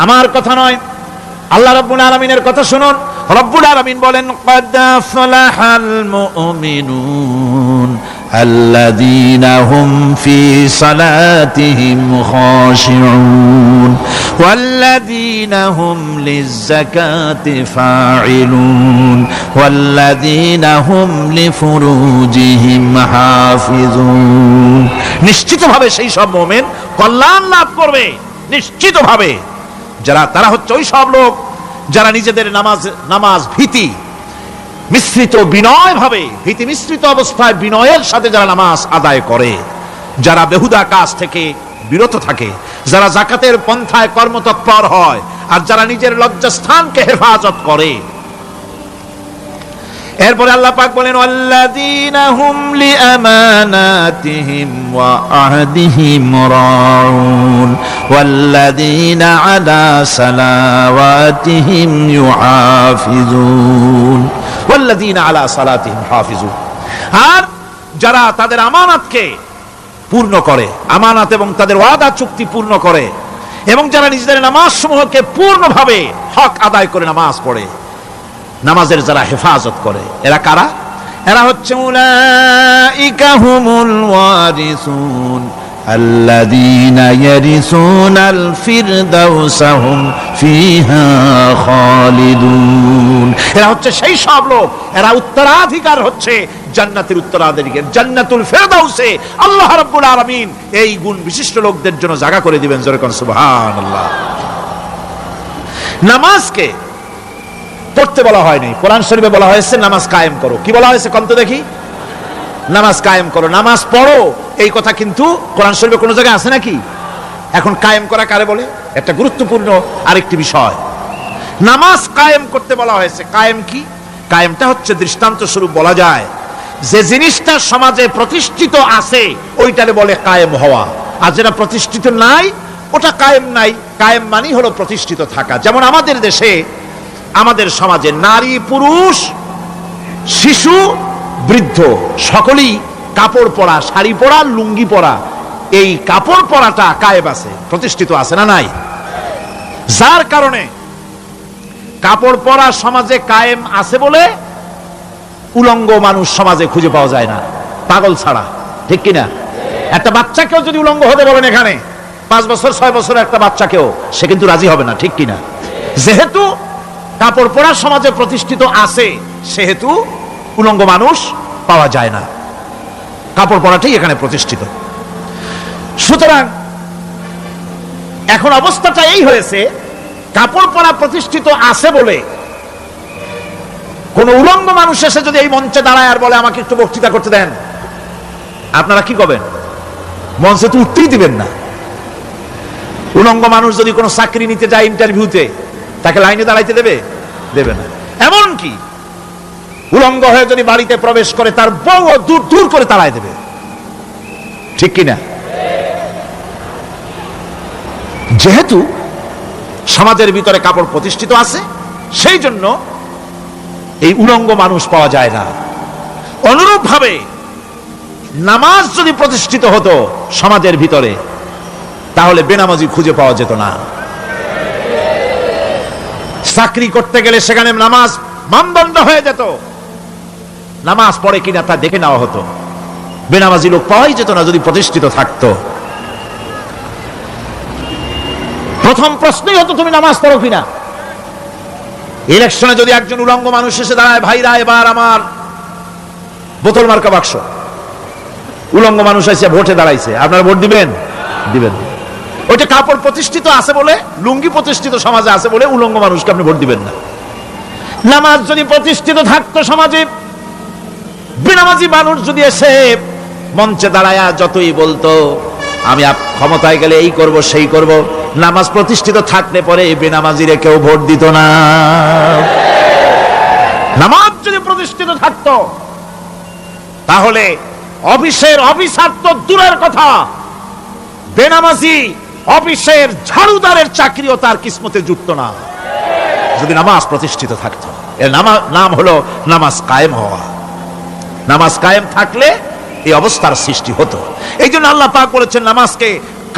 [SPEAKER 1] আমার কথা নয়, আল্লাহ রাব্বুল আলামিনের কথা শুনুন। রব্বুল আলামিন বলেন, ক্বাদ আফলাহাল মুমিনুন
[SPEAKER 2] الذين هم في صلاتهم خاشعون والذين هم للزكاة فاعلون والذين هم لفروجهم حافظون
[SPEAKER 1] নিশ্চিতভাবে সেই সব মুমিন কল্যাণ লাভ করবে, নিশ্চিতভাবে। তারা হচ্ছে ওই সব লোক যারা নিজেদের নামাজ ভীতি মিশ্রিত বিনয় ভাবে, ভীতি মিশ্রিত অবস্থায় বিনয়ের সাথে যারা নামাজ আদায় করে, যারা বেহুদা কাজ থেকে বিরত থাকে, যারা যাকাতের পন্থায় কর্মতৎপর হয়, আর যারা নিজের লজ্জাস্থানকে হেফাজত করে। এরপরে আল্লাহ পাক বলেন ওয়াল্লাযীনা হুম লিআমানাতিহিম ওয়া আহদিহিম রাউন ওয়াল্লাযীনা আলা সালাওয়াতিহিম ইউহাফিজুন ওয়াল্লাযীনা আলা সালাতিহিম হাফিজুন। আর যারা তাদের আমানাতকে পূর্ণ করে, আমানাত এবং তাদের ওয়াদা চুক্তি পূর্ণ করে, এবং যারা নিজেদের নামাজ সমূহকে পূর্ণভাবে হক আদায় করে নামাজ পড়ে, নামাজের যারা হেফাজত করে, এরা কারা? এরা হচ্ছে উলাইকা হুমুল ওয়ারিসুন আল্লাযীনা ইয়ারিসুনাল ফিরদাউসা হুম ফিহা খালিদুন। এরা হচ্ছে সেই সব লোক, এরা উত্তরাধিকার হচ্ছে জান্নাতের উত্তরাধিকার, জান্নাতুল ফিরদাউসে আল্লাহ রাব্বুল আলামিন এই গুণ বিশিষ্ট লোকদের জন্য জায়গা করে দিবেন। জোরে কোন সুবহানাল্লাহ। নামাজকে পড়তে বলা হয়নি, কোরআন শরীফে বলা হয়েছে নামাজ কায়েম করো। কি বলা হয়েছে কন্ত দেখি? নামাজ কায়েম করো, নামাজ পড়ো। এই কথা কিন্তু কোরআন শরীফে কোনো জায়গায় আছে নাকি? এখন কায়েম করা কারে বলে? একটা গুরুত্বপূর্ণ আরেকটি বিষয়, নামাজ কায়েম করতে বলা হয়েছে। কায়েম কি? কায়েমটা হচ্ছে দৃষ্টান্ত স্বরূপ বলা যায় যে জিনিসটা সমাজে প্রতিষ্ঠিত আছে ওইটারে বলে কায়েম হওয়া, আর যেটা প্রতিষ্ঠিত নাই ওটা কায়েম নাই। কায়েম মানে হলো প্রতিষ্ঠিত থাকা। যেমন আমাদের দেশে, আমাদের সমাজে নারী পুরুষ শিশু বৃদ্ধ সকলেই কাপড় পরা, শাড়ি পরা, লুঙ্গি পরা, এই কাপড় পরাটা কায়েম আছে, প্রতিষ্ঠিত আছে না নাই? যার কারণে কাপড় পরা সমাজে কায়েম আছে বলে উলঙ্গ মানুষ সমাজে খুঁজে পাওয়া যায় না, পাগল ছাড়া। ঠিক কিনা? একটা বাচ্চাকেও যদি উলঙ্গ হতে বলেন এখানে, 5 বছর 6 বছর একটা বাচ্চাকেও, সে কিন্তু রাজি হবে না। ঠিক কিনা? যেহেতু কাপড় পরা সমাজে প্রতিষ্ঠিত আছে সেহেতু উলঙ্গ মানুষ পাওয়া যায় না, কাপড় পরাটাই এখানে প্রতিষ্ঠিত। সুতরাং এখন অবস্থাটা এই হয়েছে, কাপড় পরা প্রতিষ্ঠিত আছে বলে কোন উলঙ্গ মানুষ এসে যদি এই মঞ্চে দাঁড়ায় আর বলে আমাকে একটু বক্তৃতা করতে দেন, আপনারা কি করবেন? মঞ্চে তো উঠতেই দিবেন না। উলঙ্গ মানুষ যদি কোনো চাকরি নিতে যায় ইন্টারভিউতে, তাকে লাইনে দাঁড়াইতে দেবে? দেবে না। এমনকি উলঙ্গ হয়ে যদি বাড়িতে প্রবেশ করে তার বউ দূর দূর করে তাড়ায় দেবে। ঠিক কিনা? যেহেতু সমাজের ভিতরে কাপড় প্রতিষ্ঠিত আছে সেই জন্য এই উলঙ্গ মানুষ পাওয়া যায় না। অনুরূপ ভাবে নামাজ যদি প্রতিষ্ঠিত হতো সমাজের ভিতরে, তাহলে বেনামাজি খুঁজে পাওয়া যেত না। চাকরি করতে গেলে সেখানে নামাজ মানদণ্ড হয়ে যেত, নামাজ পড়ে কিনা তা দেখে নেওয়া হতো। বেনামাজি লোক পাওয়াই যেত না যদি প্রতিষ্ঠিত থাকতো। প্রথম প্রশ্নই হতো তুমি নামাজ পড়ো কিনা। ইলেকশনে যদি একজন উলঙ্গ মানুষ এসে দাঁড়ায়, ভাইরা এবার আমার বোতল মার্কা বাক্স, উলঙ্গ মানুষ এসে ভোটে দাঁড়াইছে, আপনারা ভোট দিবেন? দিবেন। ওইটা কাপড় প্রতিষ্ঠিত আছে বলে, লুঙ্গি প্রতিষ্ঠিত সমাজে আছে বলে উলঙ্গ মানুষকে আপনি ভোট দিবেন না। নামাজ যদি প্রতিষ্ঠিত থাকতো সমাজে, বেনামাজি মানুষ যদি এসে মঞ্চে দাঁড়ায়া যতই বলতো আমি ক্ষমতায় গেলে এই করব সেই করব, নামাজ প্রতিষ্ঠিত থাকলে পরে বেনামাজিরে কেউ ভোট দিত না। নামাজ যদি প্রতিষ্ঠিত থাকতো তাহলে অফিসের অফিসার তো দূরের কথা, বেনামাজি অফিসের ঝাড়ুদারের চাকরিও তার কিসমতে জুটত না যদি নামাজ প্রতিষ্ঠিত থাকতো। এর নাম হলো নামাজ কায়েম হওয়া। নামাজ কায়েম থাকলে এই অবস্থার সৃষ্টি হতো। এই জন্য আল্লাহ পাক বলেছেন নামাজকে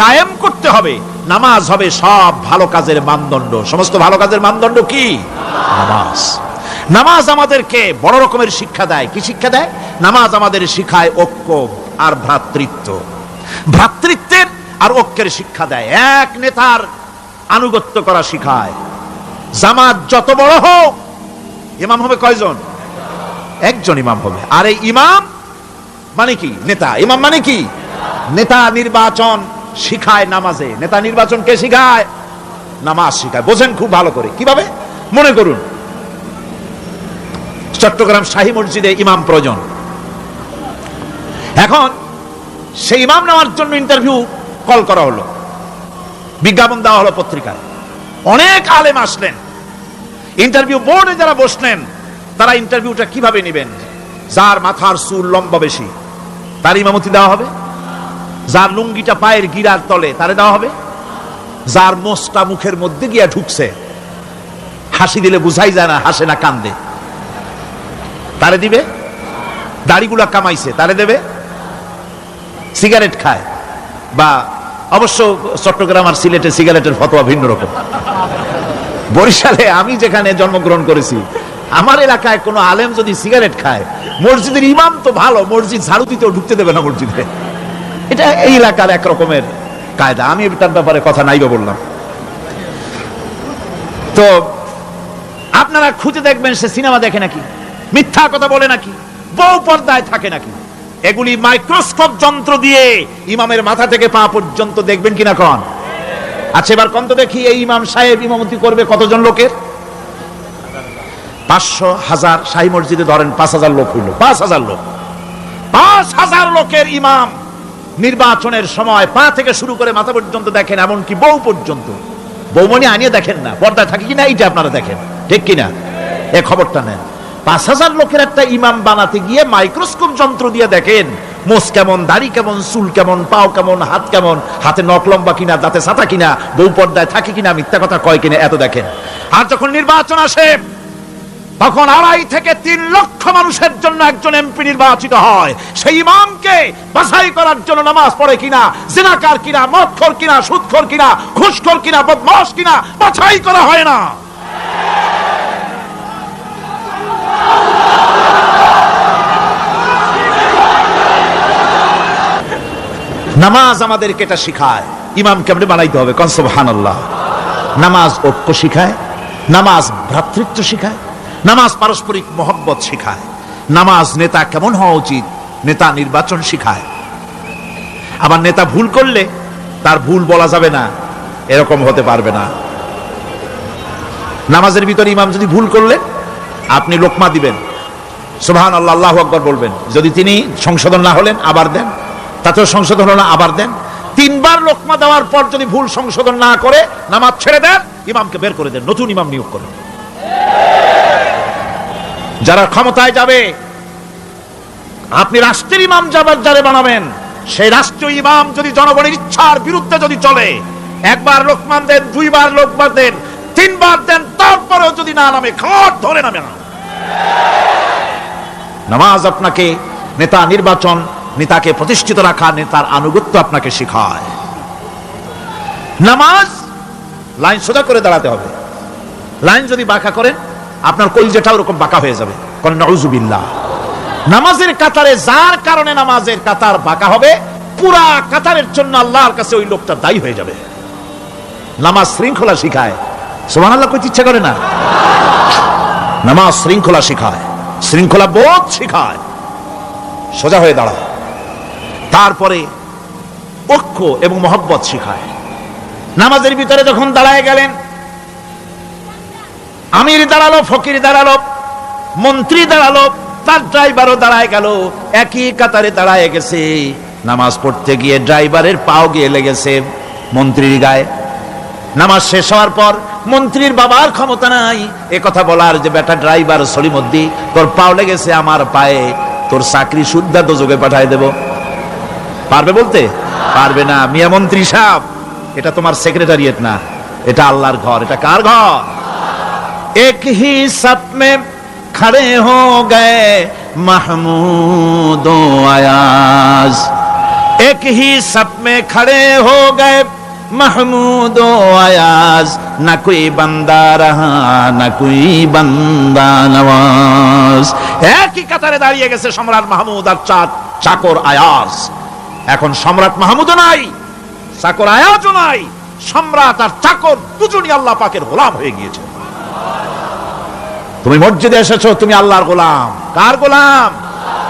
[SPEAKER 1] কায়েম করতে হবে। নামাজ হবে সব ভালো কাজের মানদণ্ড। সমস্ত ভালো কাজের মানদণ্ড কি? নামাজ। নামাজ আমাদেরকে বড় রকমের শিক্ষা দেয়। কি শিক্ষা দেয়? নামাজ আমাদের শিখায় ঐক্য আর ভ্রাতৃত্ব, ভ্রাতৃত্বের আর ঐক্যের শিক্ষা দেয়। এক নেতার আনুগত্য করা শিখায়। জামাত যত বড় হোক, ইমাম হবে কয়জন? একজন ইমাম হবে। আর এই ইমাম মানে কি? নেতা। ইমাম মানে কি? নেতা নির্বাচন শিখায় নামাজে। নেতা নির্বাচন কে শিখায়? নামাজ শিখায়। বোঝেন খুব ভালো করে। কিভাবে? মনে করুন চট্টগ্রাম শাহী মসজিদে ইমাম প্রয়োজন। এখন সেই ইমাম নেওয়ার জন্য ইন্টারভিউ কল করা হলো, বিজ্ঞাপন দেওয়া হলো পত্রিকায়। অনেক আলেম আসলেন। ইন্টারভিউ বোর্ডে যারা বসলেন তারা ইন্টারভিউটা কিভাবে নেবেন? যার মাথার চুল লম্বা বেশি তার ইমামতি দেওয়া হবে, যার লুঙ্গিটা পায়ের গিরার তলে তারে দেওয়া হবে, যার মোষটা মুখের মধ্যে গিয়া ঢুকছে, হাসি দিলে বুঝাই যায় না হাসে না কান্দে, তারে দিবে। দাড়িগুলা কামাইছে তারে দেবে। সিগারেট খায়, বা অবশ্য চট্টগ্রাম আর সিলেটে সিগারেটের ফতোয়া ভিন্ন রকম। বরিশালে আমি যেখানে জন্মগ্রহণ করেছি, আমার এলাকায় কোনো আলেম যদি সিগারেট খায়, মসজিদের ইমাম তো ভালো, মসজিদ ঝাড়ু দিতেও ঢুকতে দেবে না মসজিদে। এটা এই এলাকার এক রকমের কায়দা। আমি তার ব্যাপারে কথা নাইবা বললাম। তো আপনারা খুঁজে দেখবেন সে সিনেমা দেখে নাকি, মিথ্যা কথা বলে নাকি, বউ পর্দায় থাকে নাকি। এগুলি মাইক্রোস্কোপ যন্ত্র দিয়ে ইমামের মাথা থেকে পা পর্যন্ত দেখবেন কিনা কন? আচ্ছা এবার কত দেখি, এই ইমাম সাহেব ইমামতি করবে কতজন লোকের? 500, 1000। শাহী মসজিদে ধরেন 5000 লোক হইল। 5000 লোক, 5000 লোকের ইমাম নির্বাচনের সময় পা থেকে শুরু করে মাথা পর্যন্ত দেখেন, এমনকি বউ পর্যন্ত। বৌমনি আনিয়ে দেখেন না, পর্দায় থাকে কিনা এইটা আপনারা দেখেন, ঠিক কিনা? এ খবরটা নেন। 5000 লোকের একটা ইমাম বানাতে গিয়ে মাইক্রোস্কোপ যন্ত্র দিয়ে দেখেন মোষ কেমন, দাড়ি কেমন, চুল কেমন, পাও কেমন, হাত কেমন, হাতে নখ লম্বা কিনা, দাঁতে ছাতা কিনা, বউ পর্দায় থাকে কিনা, মিথ্যা কথা কয় কিনা, এত দেখেন। আর যখন নির্বাচন আসে তখন 2.5 থেকে 3 লক্ষ মানুষের জন্য একজন এমপি নির্বাচিত হয়। সেই ইমামকে বাছাই করার জন্য নামাজ পড়ে কিনা, জিনাকার কিনা, মদখোর কিনা, সুদখোর কিনা, ঘুষখোর কিনা, বদমাশ কিনা বাছাই করা হয় না। নামাজ আমাদেরকে এটা শিখায় ইমাম কেমনে বানাইতে হবে। কোন সুবহানাল্লাহ। নামাজ ঐক্য শিখায়, নামাজ ভ্রাতৃত্ব শিখায়, নামাজ পারস্পরিক মহব্বত শিখায়, নামাজ নেতা কেমন হওয়া উচিত, নেতা নির্বাচন শিখায়। আবার নেতা ভুল করলে তার ভুল বলা যাবে না, এরকম হতে পারবে না। নামাজের ভিতরে ইমাম যদি ভুল করলে আপনি লোকমা দিবেন, সুবহানাল্লাহ, আল্লাহু আকবার বলবেন। যদি তিনি সংশোধন না হলেন আবার দেন, তাতেও সংশোধন হলো না আবার দেন। 3 বার লোকমা দেওয়ার পর যদি ভুল সংশোধন না করে নামাজ ছেড়ে দেন, ইমামকে বের করে দেন, নতুন ইমাম নিয়োগ করেন। যারা ক্ষমতায় যাবে, আপনি রাষ্ট্রের ইমাম যারে বানাবেন, সেই রাষ্ট্রীয় ইমাম যদি জনগণের ইচ্ছার বিরুদ্ধে যদি চলে, 1 বার লোকমান দেন, 2 বার লোকমান দেন, 3 বার দেন, তারপরেও যদি না নামে, খাট ধরে নামে না। নামাজ আপনাকে নেতা নির্বাচন, নেতাকে প্রতিষ্ঠিত রাখা, নেতার আনুগত্য আপনাকে শেখায়। নামাজ লাইন সোজা করে দাঁড়াতে হবে। লাইন যদি বাঁকা করেন আপনার কলজেটা ওরকম বাঁকা হয়ে যাবে। কারণ নাউজুবিল্লাহ, নামাজের কাতারে যার কারণে নামাজের কাতার বাঁকা হবে, পুরা কাতারের জন্য আল্লাহর কাছে ওই লোকটা দায়ী হয়ে যাবে। নামাজ শৃঙ্খলা শিখায়। সুবহানাল্লাহ কইতে ইচ্ছা করে না? নামাজ শৃঙ্খলা শিখায়, শৃঙ্খলা বোধ শিখায়, সোজা হয়ে দাঁড়ায়। তারপরে ঐক্য এবং মহব্বত শিখায়। নামাজের ভিতরে যখন দাঁড়ায় গেলেন, আমির দাঁড়ালো, ফকির দাঁড়ালো, মন্ত্রী দাঁড়ালো, তার ড্রাইভারও দাঁড়ায় গেল, একই কাতারে দাঁড়ায় গেছে। নামাজ পড়তে গিয়ে ড্রাইভারের পাও গিয়ে লেগেছে মন্ত্রীর গায়ে। নামাজ শেষ হওয়ার পর মন্ত্রীর বাবার ক্ষমতা নাই এ কথা বলার যে বেটা ড্রাইভার সলিমুদ্দি, তোর পাও লেগেছে আমার পায়ে, তোর চাকরি শুদ্ধা দোজখে পাঠায় দেব। পারবে বলতে? পারবে না। মিয়া মন্ত্রী সাহেব, এটা তোমার সেক্রেটারিয়েট না, এটা আল্লাহর ঘর। এটা কার ঘর? এক হি সাপ মে খড়ে হো গয়ে মাহমুদ ও আয়াজ, এক হি সাপ মে খড়ে হো গয়ে
[SPEAKER 2] महमूद अयाज न कोई बंदा रहा न कोई बंदा नवाज।
[SPEAKER 1] একই কাতারে দাঁড়িয়ে গেছে সম্রাট মাহমুদ আর চাকর আয়াজ। এখন সম্রাট মাহমুদও নাই, চাকর আয়াজও নাই, সম্রাট আর চাকর দুজনই আল্লাহ পাকের গোলাম হয়ে গিয়েছে। তুমি মসজিদে এসেছো, তুমি আল্লাহর গোলাম। কার গোলাম?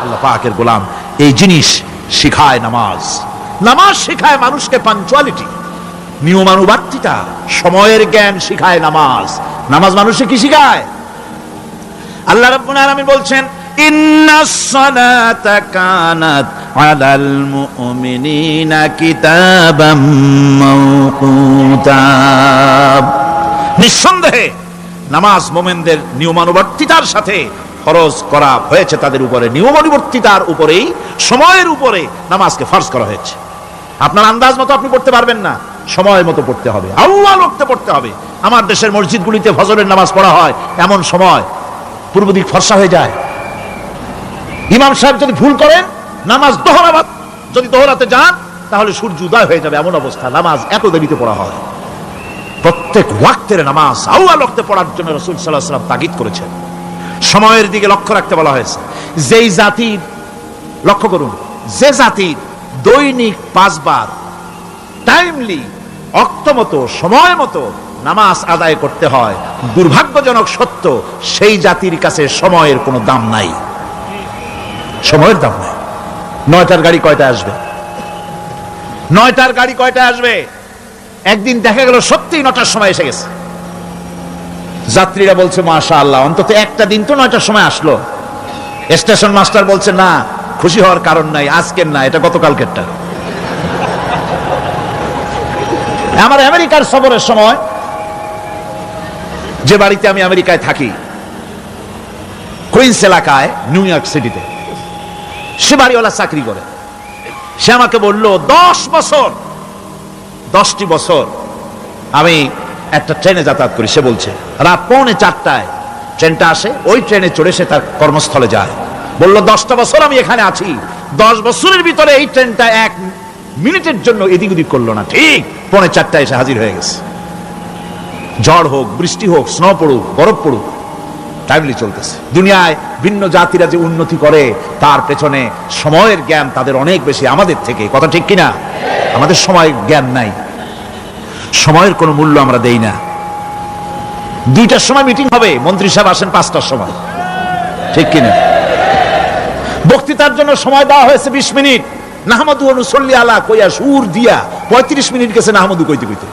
[SPEAKER 1] আল্লাহ পাকের গোলাম। এই জিনিস শিখায় নামাজ। নামাজ শিখায় মানুষকে পাঞ্চুয়ালিটি, নিয়মানুবর্তিতা, সময়ের জ্ঞান শিখায় নামাজ। নামাজ মানুষকে কি শিখায়? আল্লাহ রাব্বুল আলামিন বলছেন,
[SPEAKER 2] ইন্নাস সালাতা কানাত আলাল মুমিনিনা কিতাবাম মাওকুতা।
[SPEAKER 1] নিঃসন্দেহে নামাজ মোমেনদের নিয়মানুবর্তিতার সাথে ফরজ করা হয়েছে, তাদের উপরে নিয়মানুবর্তিতার উপরেই, সময়ের উপরে নামাজকে ফরজ করা হয়েছে। আপনার আন্দাজ মতো আপনি পড়তে পারবেন না, সময় মতো পড়তে হবে, আউয়াল ওয়াক্তে পড়তে হবে। আমার দেশের মসজিদগুলিতে ফজরের নামাজ পড়া হয় এমন সময় পূর্ব দিক ফর্সা হয়ে যায়। ইমাম সাহেব যদি ভুল করেন, নামাজ যদি দোহরাতে যান, তাহলে সূর্য উদয় হয়ে যাবে, এমন অবস্থা। নামাজ এত দেরিতে পড়া হয়। প্রত্যেক ওয়াক্তের নামাজ আউয়াল ওয়াক্তে পড়ার জন্য রাসূল সাল্লাল্লাহু আলাইহি ওয়াসাল্লাম তাগিদ করেছেন। সময়ের দিকে লক্ষ্য রাখতে বলা হয়েছে। যেই জাতির, লক্ষ্য করুন, যে জাতির দৈনিক 5 বার টাইমলি, অক্তমতো, সময় মতো নামাজ আদায় করতে হয়, দুর্ভাগ্যজনক সত্য, সেই জাতির কাছে সময়ের কোনো দাম নাই। সময়ের দাম নাই। 9টার গাড়ি কয়টায় আসবে? 9টার গাড়ি কয়টায় আসবে? একদিন দেখা গেল সত্যি 9টার সময় এসে গেছে। যাত্রীরা বলছে মাশাআল্লাহ, অন্তত একটা দিন তো 9টার সময় আসলো। স্টেশন মাস্টার বলছে না, খুশি হওয়ার কারণ নাই, আজকের না, এটা গতকালকেরটা। আমার আমেরিকার সফরের সময়, যে বাড়িতে আমি আমেরিকায় থাকি, কুইন্স এলাকায়, নিউ ইয়র্ক সিটিতে, সে বাড়িওয়ালা চাকরি করে। সে আমাকে বলল 10টি বছর আমি একটা ট্রেনে যাতায়াত করি। সে বলছে রাত 3:45 ট্রেনটা আসে, ওই ট্রেনে চড়ে সে তার কর্মস্থলে যায়। বলল 10টা বছর আমি এখানে আছি, 10 বছরের ভিতরে এই ট্রেনটা 1 মিনিটের জন্য এদিক ওদিক করলো না, ঠিক 3:45 এসে হাজির হয়ে গেছে। ঝড় হোক, বৃষ্টি হোক, স্নো পড়ুক, বরফ পড়ুক, টাইমলি চলতেছে। দুনিয়ায় ভিন্ন জাতিরা যে উন্নতি করে, তার পেছনে সময়ের জ্ঞান তাদের অনেক বেশি আমাদের থেকে। কথা ঠিক কিনা? আমাদের সময়ের জ্ঞান নাই, সময়ের কোনো মূল্য আমরা দেই না। 2টার সময় মিটিং হবে, মন্ত্রী সাহেব আসেন 5টার সময়, ঠিক কিনা? বক্তৃতার জন্য সময় দেওয়া হয়েছে 20 মিনিট, নাহমাদু ওয়া নুসাল্লি আলা কইয়া সুর দিয়া 35 মিনিট গেছে নাহমাদু কইতে কইতে।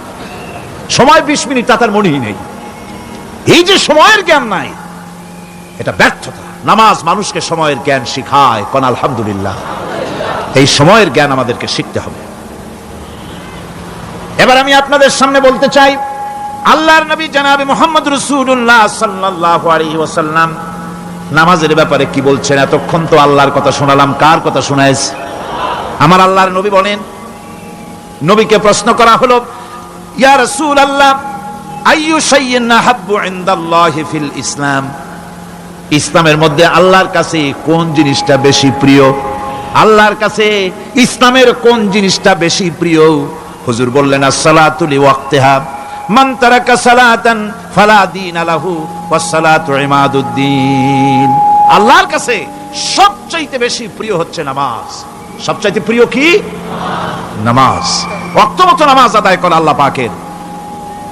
[SPEAKER 1] সময় 20 মিনিট, তার মনেই নেই। এই যে সময়ের জ্ঞান নাই, এটা ব্যর্থতা। নামাজ মানুষকে সময়ের জ্ঞান শিখায়। কোন আলহামদুলিল্লাহ। এই সময়ের জ্ঞান আমাদেরকে শিখতে হবে। এবার আমি আপনাদের সামনে বলতে চাই, আল্লাহর নবী জনাবে মুহাম্মদ রাসূলুল্লাহ সাল্লাল্লাহু আলাইহি ওয়াসাল্লাম নামাজের ব্যাপারে কি বলছেন। এতক্ষণ তো আল্লাহর কথা শোনালাম, কার কথা শোনাইছে? আমার আল্লাহর নবী বলেন, নবীকে প্রশ্ন করা হলো, ইয়া রাসূলুল্লাহ আইয়ু শাইইন আহাব্বু ইনদাল্লাহি ফিল ইসলাম, ইসলামের মধ্যে আল্লাহর কাছে কোন জিনিসটা বেশি প্রিয়? আল্লাহর কাছে ইসলামের কোন জিনিসটা বেশি প্রিয়? হুজুর বললেন, as-salatu li waqtiha, মান তারাকা সালাতান ফালা দীনা লাহু ওয়াস-সালাতু ইমাদুদ্দিন। আল্লাহর কাছে সবচাইতে বেশি প্রিয় হচ্ছে নামাজ। সবচাইতে প্রিয় কি? নামাজ। ওয়াক্তমতো নামাজ আদায় করা আল্লাহ পাকের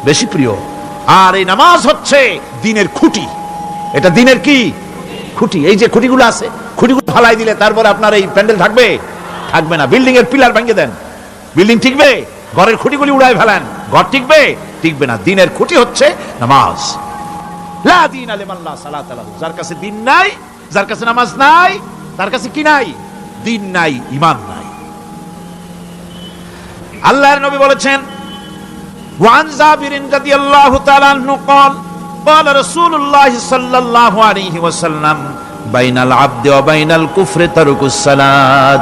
[SPEAKER 1] বেশি প্রিয়। আর এই নামাজ হচ্ছে দ্বীনের খুঁটি। এটা দ্বীনের কি? খুঁটি। এই যে খুঁটিগুলো আছে, খুঁটিগুলো ফালাই দিলে তারপরে আপনার এই প্যান্ডেল থাকবে? থাকবে না। বিল্ডিং এর পিলার ভেঙে দেন, বিল্ডিং টিকবে? ঘরের খুঁটিগুলি উড়ায় ফেলেন, ঘর টিকবে? টিকবে না। দ্বীনের খুঁটি হচ্ছে নামাজ। লা দীনা লিমান লা সালাতা লাহু, যার কাছে দ্বীন নাই, যার কাছে নামাজ নাই, তার কাছে কি নাই? দ্বীন নাই, ঈমান নাই। আল্লাহর নবী বলেছেন, ওয়ান জাবির রাদিয়াল্লাহু তাআলা আনহু قال قال رسول الله صلى الله عليه وسلم بين العبد وبين الكفر ترك الصلاة।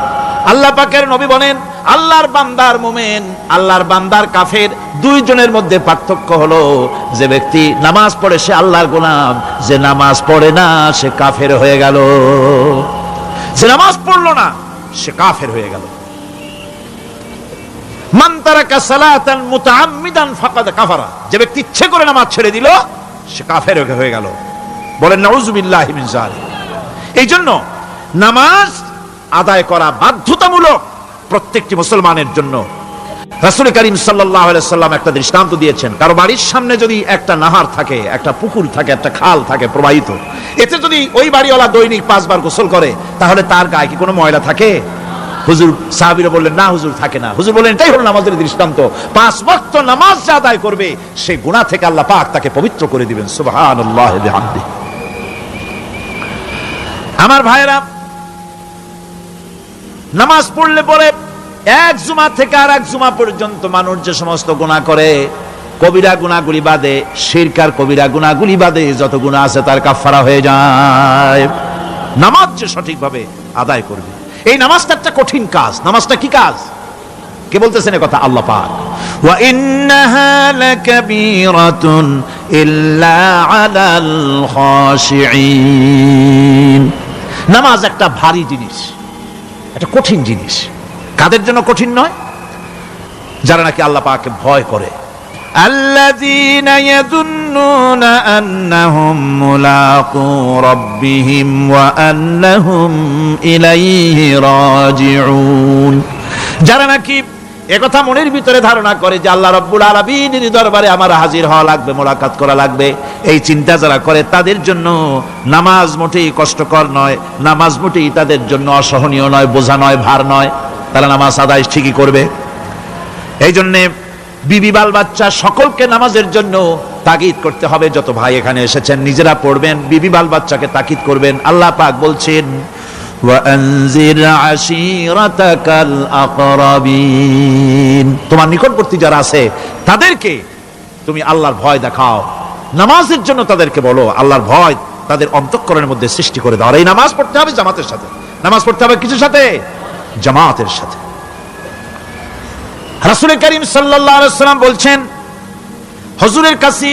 [SPEAKER 1] আল্লাহ পাকের নবী বলেন, আল্লাহর বান্দার মুমিন, আল্লাহর বান্দার কাফের, দুইজনের মধ্যে পার্থক্য হলো, যে ব্যক্তি নামাজ পড়ে সে আল্লাহর গোলাম, যে নামাজ পড়ে না সে কাফের হয়ে গেল। যে নামাজ পড়লো না সে কাফের হয়ে গেল। মান তারাকা সালাতান মুতাআম্মিদান ফাকাদ কাফারা, যে ব্যক্তি ইচ্ছে করে নামাজ ছেড়ে দিল সে কাফের হয়ে গেল। বলেন নাউযুবিল্লাহি মিন যালিক। এই জন্য নামাজ আদায় করা বাধ্যতামূলক প্রত্যেকটি মুসলমানের জন্য। রাসূল করিম সাল্লাল্লাহু আলাইহি সাল্লাম একটা দৃষ্টান্ত দিয়েছেন, কারো বাড়ির সামনে যদি একটা নাহার থাকে, একটা পুকুর থাকে, একটা খাল থাকে প্রবাহিত, এতে যদি ওই বাড়িওয়ালা দৈনিক 5 বার গোসল করে তাহলে তার গায়ে কি কোনো ময়লা থাকে? হুজুর, সাহাবীরা বললেন না হুজুর, থাকে না। হুজুর বললেন এটাই হলো নামাজের দৃষ্টান্ত। 5 ওয়াক্ত নামাজ যে আদায় করবে সে গুনাহ থেকে আল্লাহ পাক তাকে পবিত্র করে দিবেন। সুবহানাল্লাহি ওয়া বিহামদিহি। আমার ভাইরা, নামাজ পড়লে পরে এক জুমা থেকে আর এক জুমা পর্যন্ত মানুষ যে সমস্ত গুনাহ করে, কবিরা গুনাহগুলি বাদে, শিরক আর কবিরা গুনাহগুলি বাদে যত গুনাহ আছে তার কাফারা হয়ে যায়। নামাজ যে সঠিকভাবে আদায় করবে, এই নামাজটা একটা কঠিন কাজ। নামাজটা কি কাজ? কে বলতেছেন এই কথা? আল্লাহ পাক।
[SPEAKER 2] ওয়া ইন্নাহা লাকাবীরাতুন ইল্লা আলাল খাশিঈন।
[SPEAKER 1] নামাজ একটা ভারী জিনিস, একটা কঠিন জিনিস। কাদের জন্য কঠিন নয়? যারা নাকি আল্লাহ পাককে ভয় করে।
[SPEAKER 2] الذين يظنون أنهم ملاقو ربهم وأنهم إليه راجعون।
[SPEAKER 1] যারা নাকি একথা মনের ভিতরে ধারণা করে যে আল্লাহ রাব্বুল আলামিনের দরবারে আমার হাজির হওয়া লাগবে, মোলাকাত করা লাগবে, এই চিন্তা যারা করে তাদের জন্য নামাজ মোটেই কষ্টকর নয়, নামাজ মোটেই তাদের জন্য অসহনীয় নয়, বোঝা নয়, ভার নয়। তারা নামাজ আদায় ঠিকই করবে। এই জন্যে বিবি বাল বাচ্চা সকলকে নামাজের জন্য তাগিদ করতে হবে। যত ভাই এখানে এসেছেন নিজেরা পড়বেন, বিবি বাল বাচ্চাকে তাকিদ করবেন। আল্লাহ পাক বলছেন ওয়ানজির আশীরাতাকাল আকরাবিন, তোমার নিকটবর্তী যারা আছে তাদেরকে তুমি আল্লাহর ভয় দেখাও। নামাজের জন্য তাদেরকে বলো, আল্লাহর ভয় তাদের অন্তঃকরণের মধ্যে সৃষ্টি করে দাও। আর এই নামাজ পড়তে হবে জামাতের সাথে। নামাজ পড়তে হবে কিছুর সাথে? জামাতের সাথে। রাসূল করিম সাল্লাল্লাহু আলাইহি ওয়াসাল্লাম বলছেন, হুজুরের কাছে,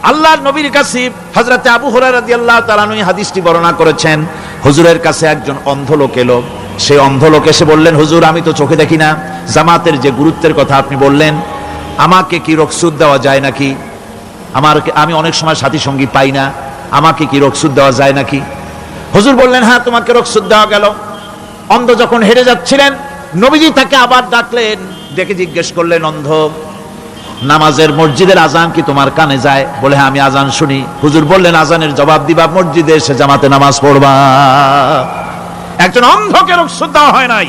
[SPEAKER 1] আল্লাহর নবীর কাছে, হযরতে আবু হুরায়রা রাদিয়াল্লাহু তাআলা আনহু হাদিসটি বর্ণনা করেছেন। হুজুরের কাছে একজন অন্ধ লোক এলো। সেই অন্ধ লোক এসে বললেন, হুজুর আমি তো চোখে দেখি না, জামাতের যে গুরুত্বের কথা আপনি বললেন, আমাকে কি রুখসুত দেওয়া যায় নাকি? আমি অনেক সময় সাথী সঙ্গী পাই না, আমাকে কি রুখসুত দেওয়া যায় নাকি? হুজুর বললেন, হ্যাঁ তোমাকে রুখসুত দেওয়া গেল। অন্ধ যখন হেরে যাচ্ছিলেন, নবীজি তাকে আবার ডাকলেন, ডেকে জিজ্ঞেস করলেন, অন্ধ, নামাজের মসজিদের আজান কি তোমার কানে যায়? বলে হ্যাঁ আমি আজান শুনি। হুজুর বললেন, আজানের জবাব দিবা, মসজিদে এসে জামাতে নামাজ পড়বা। একজন অন্ধকে রুখসুত দেওয়া হয় নাই।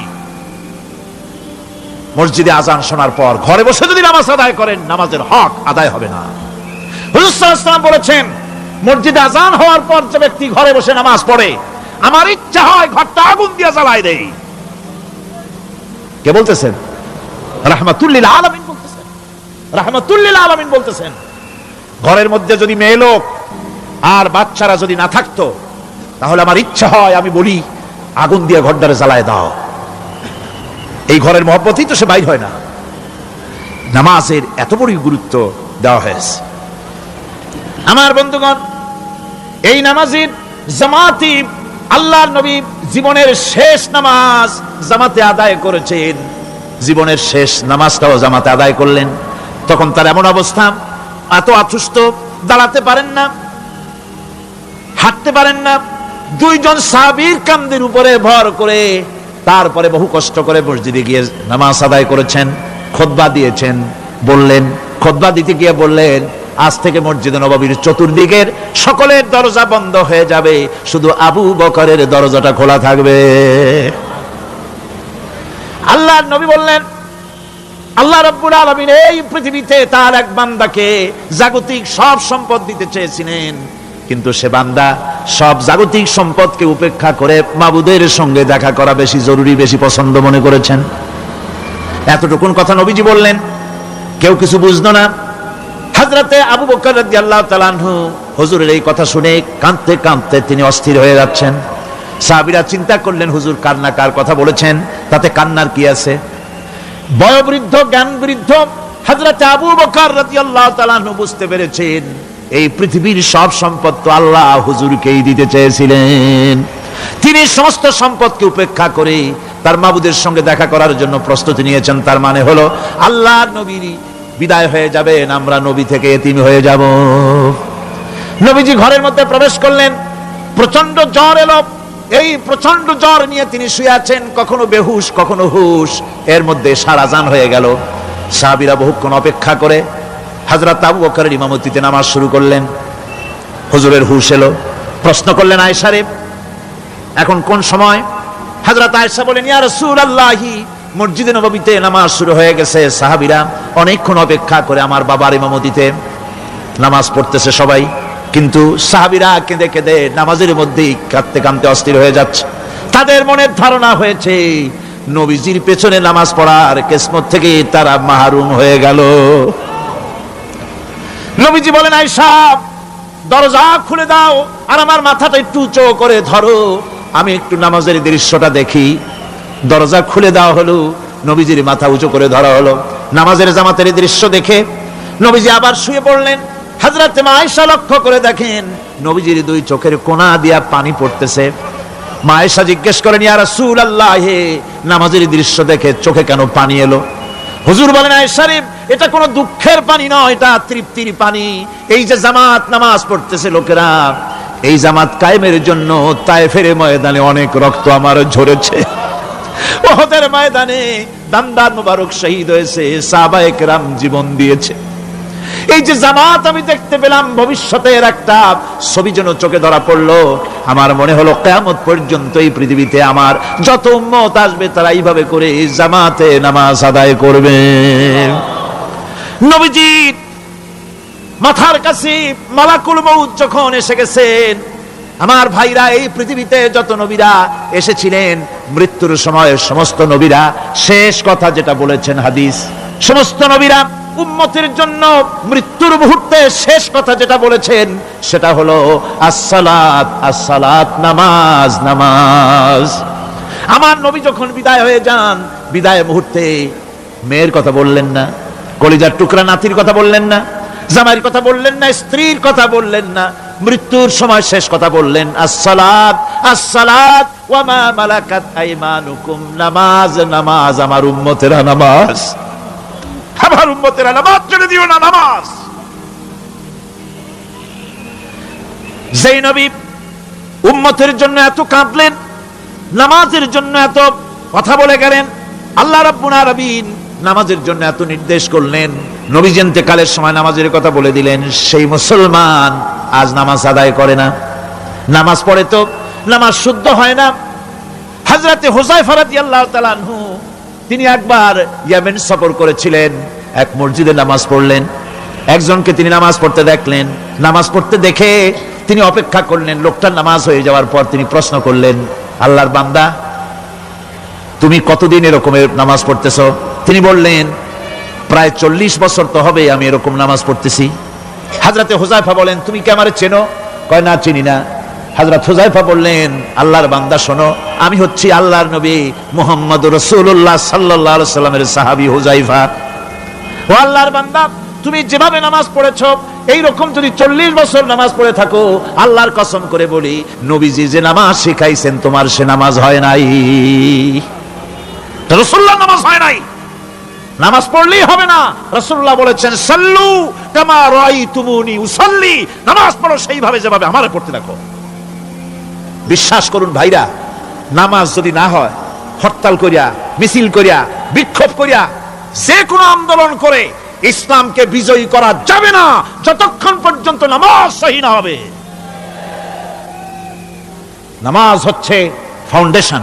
[SPEAKER 1] মসজিদে আজান শোনার পর ঘরে বসে যদি নামাজ আদায় করেন, নামাজের হক আদায় হবে না। হুজুর সাল্লাল্লাহু আলাইহি ওয়াসাল্লাম বলেছেন, মসজিদে আজান হওয়ার পর যে ব্যক্তি ঘরে বসে নামাজ পড়ে, আমার ইচ্ছা হয় ঘরটা আগুন দিয়ে জ্বালায় দেই। কে বলতেছেন? রাহমাতুল লিল আলামিন বলতেছেন। রাহমাতুল লিল আলামিন বলতেছেন, ঘরের মধ্যে যদি মেয়ে লোক আর বাচ্চারা যদি না থাকতো তাহলে আমার ইচ্ছা হয় আমি বলি আগুন দিয়ে ঘরটারে জ্বালায় দাও। এই ঘরের মহব্বতেই তো সে বাইর হয় না। নামাজের এত বড় গুরুত্ব দেওয়া হয়েছে। আমার বন্ধুগণ, এই নামাজের জামাতি আল্লাহর নবী জীবনের শেষ নামাজ জামাতে আদায় করেছেন। জীবনের শেষ নামাজটাও জামাতে আদায় করলেন। তখন তার এমন অবস্থা, এত অসুস্থ, দাঁড়াতে পারেন না, হাঁটতে পারেন না। দুইজন সাহাবীর কাঁধের উপরে ভর করে তারপরে বহু কষ্ট করে মসজিদে গিয়ে নামাজ আদায় করেছেন। খুতবা দিয়েছেন। বললেন, খুতবা দিতে গিয়ে বললেন, আজ থেকে মসজিদে নববীর চতুর্দিকের সকলের দরজা বন্ধ হয়ে যাবে, শুধু আবু বকরের দরজাটা খোলা থাকবে। আল্লাহর নবী বললেন, আল্লাহ রাব্বুল আলামিন এই পৃথিবীতে তার এক বান্দাকে জাগতিক সব সম্পদ দিতে চেয়েছিলেন, কিন্তু সে বান্দা সব জাগতিক সম্পদকে উপেক্ষা করে মাবুদের সঙ্গে দেখা করা বেশি জরুরি, বেশি পছন্দ মনে করেছেন। এতটুকুন কথা নবীজি বললেন, কেউ কিছু বুঝলো না। হযরতে আবু বকর রাদিয়াল্লাহু তাআলা আনহু হুজুরের এই কথা শুনে কাঁদতে কাঁদতে তিনি অস্থির হয়ে যাচ্ছেন। সাহাবীরা চিন্তা করলেন, হুজুর কান্না কার কথা বলেছেন, তাতে কান্নার কি আছে? বয়োবৃদ্ধ, জ্ঞান বৃদ্ধ হযরতে আবু বকর রাদিয়াল্লাহু তাআলা আনহু বুঝতে পেরেছেন এই পৃথিবীর সব সম্পদ তো আল্লাহ হুজুরকেই দিতে চেয়েছিলেন। তিনি সমস্ত সম্পদকে উপেক্ষা করে তার মাবুদের সঙ্গে দেখা করার জন্য প্রস্তুতি নিয়েছেন। তার মানে হলো আল্লাহর নবী বিদায় হয়ে যাবেন, আমরা নবী থেকে এতিম হয়ে যাব। নবীজি ঘরের মধ্যে প্রবেশ করলেন, প্রচন্ড জ্বর এলো। এই প্রচন্ড জ্বর নিয়ে তিনি শুয়ে আছেন, কখনো বেহুশ কখনো হুশ। এর মধ্যে সারাজান হয়ে গেল। সাহাবীরা বহুক্ষণ অপেক্ষা করে হযরত আবু বকরের ইমামতিতে নামাজ শুরু করলেন। হুজুরের হুশ এলো, প্রশ্ন করলেন, আয়েশা রে, এখন কোন সময়? হযরত আয়েশা বলেন, ইয়া রাসূলুল্লাহি, মসজিদে নববীতে নামাজ শুরু হয়ে গেছে। সাহাবীরা অনেকক্ষণ অপেক্ষা করে আমার বাবার ইমামতিতে নামাজ পড়তেছে সবাই, কিন্তু সাহাবীরা কেঁদে কেঁদে নামাজের মধ্যেই কাঁদতে কাঁদতে অস্থির হয়ে যাচ্ছে। তাদের মনের ধারণা হয়েছে নবীজির পেছনে নামাজ পড়ার কিসমত থেকে তারা মাহরুম হয়ে গেল। নবীজি বলেন, আয়েশা, দরজা খুলে দাও আর আমার মাথাটা একটু উঁচু করে ধরো, আমি একটু নামাজের দৃশ্যটা দেখি। দরজা খুলে দেওয়া হলো, নবীজির মাথা উঁচু করে ধরা হলো। নামাজের জামাতের দৃশ্য দেখে নবীজি আবার শুয়ে পড়লেন। হযরত মা আয়েশা লক্ষ্য করে দেখেন নবীজির দুই চোখের কোনা দিয়া পানি পড়তেছে। মা আয়েশা জিজ্ঞেস করেন, ইয়া রাসূলুল্লাহ, নামাজের দৃশ্য দেখে চোখে কেন পানি এলো? হুজুর বলেন, আয়েশা রে, এটা কোনো দুঃখের পানি নয়, এটা তৃপ্তির পানি। এই যে জামাত নামাজ পড়তেছে লোকেরা, এই জামাত কায়েমের জন্য তায়েফের ময়দানে অনেক রক্ত আমার ঝরেছে। উহুদের ময়দানে দান্দান মুবারক শহীদ হয়েছে, সাহাবায়ে কেরাম জীবন দিয়েছে। এই যে জামাত আমি দেখতে পেলাম, ভবিষ্যতের একটা ছবি যেন চোখে ধরা পড়লো। আমার মনে হলো কিয়ামত পর্যন্ত এই পৃথিবীতে আমার যত উম্মত আসবে তারা এইভাবে করে জামাতে নামাজ আদায় করবে। নবীজি মাথার কাছে মালাকুল মউত যখন এসে গেছেন, আমার ভাইরা, এই পৃথিবীতে যত নবীরা এসেছিলেন মৃত্যুর সময় সমস্ত নবীরা শেষ কথা যেটা বলেছেন, হাদিস, সমস্ত নবীরা উম্মতের জন্য মৃত্যুর মুহূর্তে শেষ কথা যেটা বলেছেন সেটা হলো আসসালাত, আসসালাত, নামাজ, নামাজ। আমার নবী যখন বিদায় হয়ে যান, বিদায় মুহূর্তে মেয়ের কথা বললেন না, কলিজার টুকরা নাতির কথা বললেন না, জামাইয়ের কথা বললেন না, স্ত্রীর কথা বললেন না, মৃত্যুর সময় শেষ কথা বললেন আসসালাত, আসসালাত ওয়া মা মালাকাত আইমানুকুম, নামাজ, নামাজ, আমার উম্মতেরা নামাজ, আমার উম্মতেরা নামাজ ছেড়ে দিও না, নামাজ। যেই নবী উম্মতের জন্য এত কাঁদলেন, নামাজের জন্য এত কথা বলে গেলেন, আল্লাহ রাব্বুল আলামিন নামাজের জন্য এত নির্দেশ করলেন, নবীজি ইন্তেকালের সময় নামাজের কথা বলে দিলেন, সেই মুসলমান আজ নামাজ আদায় করে না। নামাজ পড়ে তো নামাজ শুদ্ধ হয় না। হযরতে হুযায়ফা রাদিয়াল্লাহু তাআলা আনহু, তিনি একবার ইয়েমেন সফর করেছিলেন, এক মসজিদে নামাজ পড়লেন। একজনকে তিনি নামাজ পড়তে দেখলেন, নামাজ পড়তে দেখে তিনি অপেক্ষা করলেন। লোকটার নামাজ হয়ে যাওয়ার পর তিনি প্রশ্ন করলেন, আল্লাহর বান্দা, তুমি কতদিন এরকমের নামাজ পড়তেছ? তিনি বললেন, প্রায় 40 বছর তো হবে আমি এরকম নামাজ পড়তেছি। হযরতে হুযায়ফা বলেন, তুমি কি আমারে চেনো? কয়, না, চিনি না। হযরত হুযায়ফা বললেন, আল্লাহর বান্দা শোনো, আমি হচ্ছি আল্লাহর নবী মুহাম্মদুর রাসূলুল্লাহ সাল্লাল্লাহু আলাইহি সাল্লামের সাহাবী হুযায়ফা। ও আল্লাহর বান্দা, তুমি যেভাবে নামাজ পড়েছো এই রকম যদি 40 বছর নামাজ পড়ে থাকো, আল্লাহর কসম করে বলি, নবীজি যে নামাজ শিখাইছেন তোমার সে নামাজ হয় নাই, রাসূলুল্লাহ নামাজ হয় নাই। নামাজ পড়লেই হবে না। রাসূলুল্লাহ বলেছেন, সাল্লু কামা রাআইতুমুনি উসাল্লি, নামাজ পড়ো সেইভাবে যেভাবে আমারে পড়তে দেখো। বিশ্বাস করুন ভাইরা, নামাজ যদি না হয়, হরতাল করিয়া, মিছিল করিয়া, বিক্ষোভ করিয়া, যে কোনো আন্দোলন করে ইসলামকে বিজয়ী করা যাবে না যতক্ষণ পর্যন্ত নামাজ সহি না হবে। নামাজ হচ্ছে ফাউন্ডেশন,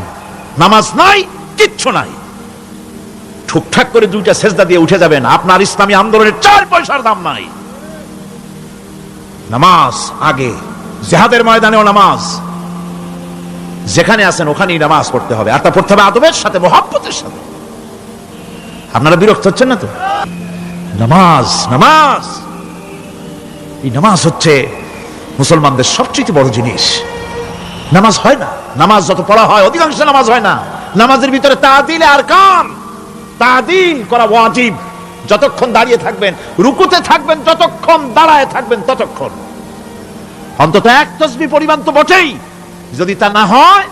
[SPEAKER 1] নামাজ নাই কিচ্ছু নাই। ঠুকঠাক করে দুইটা সেজদা দিয়ে উঠে যাবেন, আপনার ইসলামী আন্দোলনের 4 পয়সার দাম নাই। নামাজ আগে, জিহাদের ময়দানেও নামাজ, যেখানে আছেন ওখানেই নামাজ পড়তে হবে, আর তা পড়তে হবে আদবের সাথে, মহব্বতের সাথে। আপনারা বিরক্ত হচ্ছেন না তো? নামাজ, নামাজ, এই নামাজ হচ্ছে মুসলমানদের সবচেয়ে বড় জিনিস। নামাজ হয় না, নামাজ যত পড়া হয় অধিকাংশ নামাজ হয় না। নামাজের ভিতরে তাদিল আর কাম, তাদিল করা ওয়াজিব। যতক্ষণ দাঁড়িয়ে থাকবেন, রুকুতে থাকবেন, যতক্ষণ দাঁড়ায় থাকবেন ততক্ষণ অন্তত এক তাসবিহ পরিমাণ তো বটেই। যদি তা না হয়,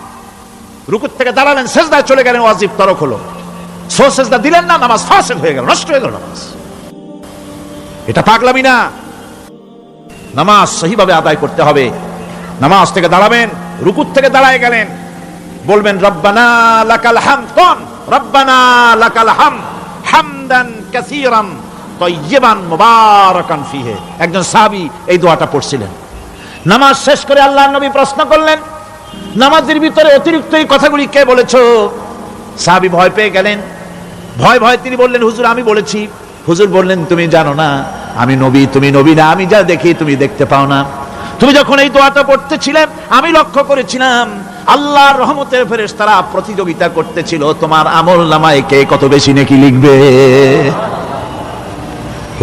[SPEAKER 1] রুকুর থেকে দাঁড়ালেন, সেজদায় চলে গেলেন, ওয়াজিব তরক হলো। সো সেজদা দিলেন না, নামাজ ফাসিদ হয়ে গেল, নষ্ট হয়ে গেল নামাজ। এটা পাগলামি না। নামাজ সহিভাবে আদায় করতে হবে। নামাজ থেকে দাঁড়াবেন, রুকুর থেকে দাঁড়ায় গেলেন, বলবেন রব্বানা লাকাল হামদ। কোন রব্বানা লাকাল হামদ হামদান কাসীরান তাইয়িবান মুবারাকান ফিহি। একজন সাহাবী এই দোয়াটা পড়ছিলেন। নামাজ শেষ করে আল্লাহর নবী প্রশ্ন করলেন, নামাজের ভিতরে অতিরিক্ত এই কথাগুলি কে বলেছো? সাহাবী ভয় পেয়ে গেলেন। ভয় তিনি বললেন, হুজুর আমি বলেছি। হুজুর বললেন, তুমি জানো না আমি নবী, তুমি নবী না। আমি যা দেখি তুমি দেখতে পাও না। তুমি যখন এই দোয়াটা পড়তেছিলে আমি লক্ষ্য করেছিলাম আল্লাহর রহমতের ফেরেশতারা প্রতিযোগিতা করতেছিল তোমার আমল নামায় কে কত বেশি নেকি লিখবে।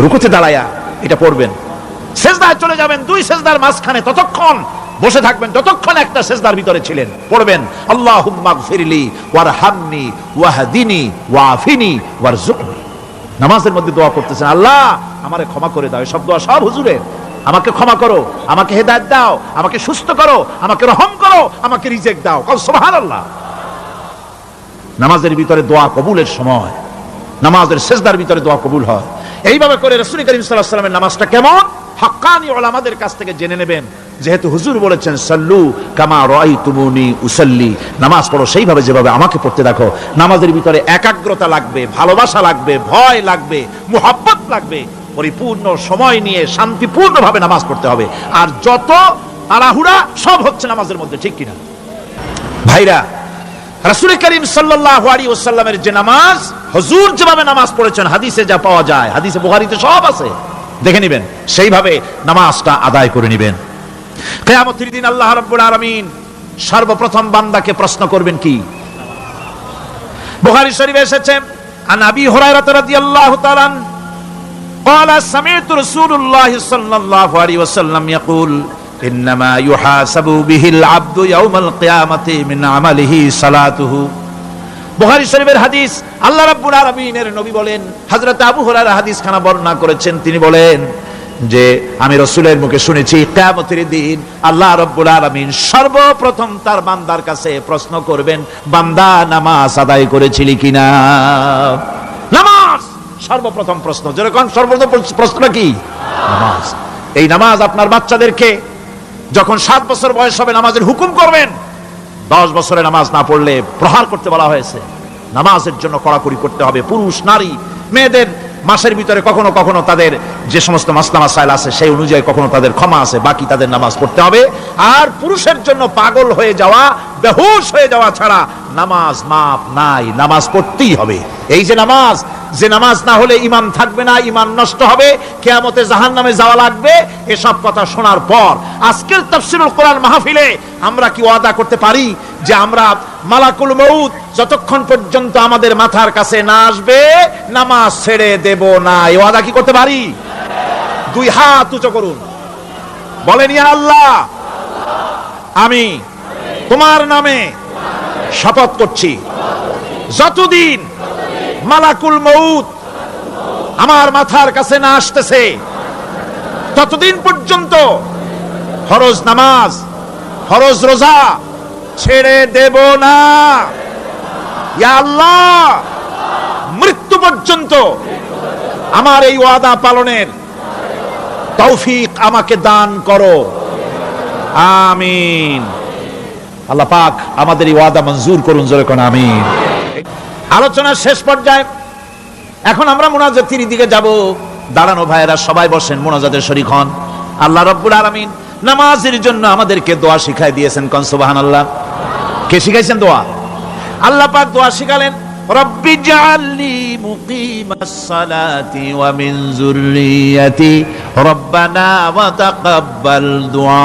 [SPEAKER 1] রুকুতে দাঁড়ায়া এটা পড়বেন। সেজদায় চলে যাবেন, দুই সেজদার মাঝখানে ততক্ষণ বসে থাকবেন যতক্ষণ একটা সেজদার ভিতরে ছিলেন। পড়বেন আল্লাহুম্মা গফিরলি ওয়ারহামনি ওয়াহদিনি ওয়াআফিনি ওয়ারযুকনি। নামাজের মধ্যে দোয়া করতেছেন, আল্লাহ আমারে ক্ষমা করে দাও। সব দোয়া সব হুজুরের। আমাকে ক্ষমা করো, আমাকে হেদায়েত দাও, আমাকে সুস্থ করো, আমাকে রহম করো, আমাকে রিজিক দাও। কও সুবহানাল্লাহ। নামাজের ভিতরে দোয়া কবুলের সময়, নামাজের সেজদার ভিতরে দোয়া কবুল হয়। এইভাবে করে রাসূল করিম সাল্লাল্লাহু আলাইহি ওয়াসাল্লামের নামাজটা কেমন হাক্কানি উলামাদের কাছ থেকে জেনে নেবেন। যেহেতু হুজুর বলেছেন সাল্লু কামা রাআইতুমুনি উসাল্লি, নামাজ পড়ো সেইভাবে যেভাবে আমাকে পড়তে দেখো। নামাজের ভিতরে একাগ্রতা লাগবে, ভালোবাসা লাগবে, ভয় লাগবে, মুহাব্বত লাগবে। পরিপূর্ণ সময় নিয়ে শান্তিপূর্ণভাবে নামাজ পড়তে হবে। আর যত তাড়াহুড়া সব হচ্ছে নামাজের মধ্যে, ঠিক কিনা ভাইরা? রাসূল করিম সাল্লাল্লাহু আলাইহি ওয়াসাল্লামের যে নামাজ, হুজুর যেভাবে নামাজ পড়েছেন হাদিসে যা পাওয়া যায়, হাদিসে বুখারীতে সব আছে, দেখে নেবেন, সেইভাবে নামাজটা আদায় করে নেবেন। কিয়ামতের দিন আল্লাহ রাব্বুল আলামিন সর্বপ্রথম বান্দাকে প্রশ্ন করবেন কি? বুখারী শরীফে এসেছে, আন আবি হুরায়রা রাদিয়াল্লাহু তাআলা قال سمعت رسول الله صلى الله عليه وسلم يقول انما يحاسب به العبد يوم القيامه من عمله صلاته। বুখারী শরীফের হাদিস। আল্লাহ রাব্বুল আলামিনের নবী বলেন, হযরত আবু হুরায়রা হাদিস খানা বর্ণনা করেছেন, তিনি বলেন যে আমি রাসূলের মুখে শুনেছি কিয়ামতের দিন আল্লাহ রাব্বুল আলামিন সর্বপ্রথম তার বান্দার কাছে প্রশ্ন করবেন, বান্দা নামাজ আদায় করেছিলি কিনা? নামাজ সর্বপ্রথম প্রশ্ন। যেরকম সর্বপ্রথম প্রশ্নটা কি? নামাজ। এই নামাজ আপনার বাচ্চাদেরকে যখন 7 বছর বয়স হবে নামাজের হুকুম করবেন। 10 বছরে নামাজ না পড়লে প্রহার করতে বলা হয়েছে। নামাজের জন্য কড়াকড়ি করতে হবে। পুরুষ নারী মেয়েদের মাসের ভিতরে কখনো কখনো তাদের যে সমস্ত মাসলা মাসাইল আছে সেই অনুযায়ী কখনো তাদের ক্ষমা আছে, বাকি তাদের নামাজ পড়তে হবে। আর পুরুষের জন্য পাগল হয়ে যাওয়া, বেহুশ হয়ে যাওয়া ছাড়া নামাজ মাপ নাই, নামাজ পড়তেই হবে। এই যে নামাজ না হলে ঈমান থাকবে না, ঈমান নষ্ট হবে, কিয়ামতে জাহান্নামে যাওয়া লাগবে। এসব কথা শোনার পর আজকের তাফসীরুল কোরআন মাহফিলে আমরা কি ওয়াদা করতে পারি যে আমরা মালাকুল মউত যতক্ষণ পর্যন্ত আমাদের মাথার কাছে না আসবে নামাজ ছেড়ে দেব না? এই ওয়াদা কি করতে পারি? দুই হাত উঁচু করুন, বলেন ইয়া আল্লাহ, আমি তোমার নামে শপথ করছি, যতদিন মালাকুল মউত আমার মাথার কাছে না আসতেছে ততদিন পর্যন্ত ফরজ নামাজ, ফরজ রোজা ছেড়ে দেব না। ইয়া আল্লাহ, মৃত্যু পর্যন্ত আমার এই ওয়াদা পালনের তৌফিক আমাকে দান করো, আমিন। আল্লাহ পাক আমাদের এই ওয়াদা মঞ্জুর করুন, জোরে কোন আমিন। আলোচনার শেষ পর্যায়ে এখন আমরা মুনাজাতের দিকে যাব। দাঁড়ানো ভাইয়েরা সবাই বসেন, মুনাজাতের শরীক হন। আল্লাহ রাব্বুল আলামিন নামাজের জন্য আমাদেরকে দোয়া শিখাই দিয়েছেন, কোন সুবহানাল্লাহ। কে শিখাইছেন দোয়া? আল্লাহ পাক দোয়া শিখালেন, রব্বি জাআলনি মুকিমাস সালাতি ওয়া মিন যুররিয়াতি রব্বানা ওয়া তাকাব্বাল দুআ।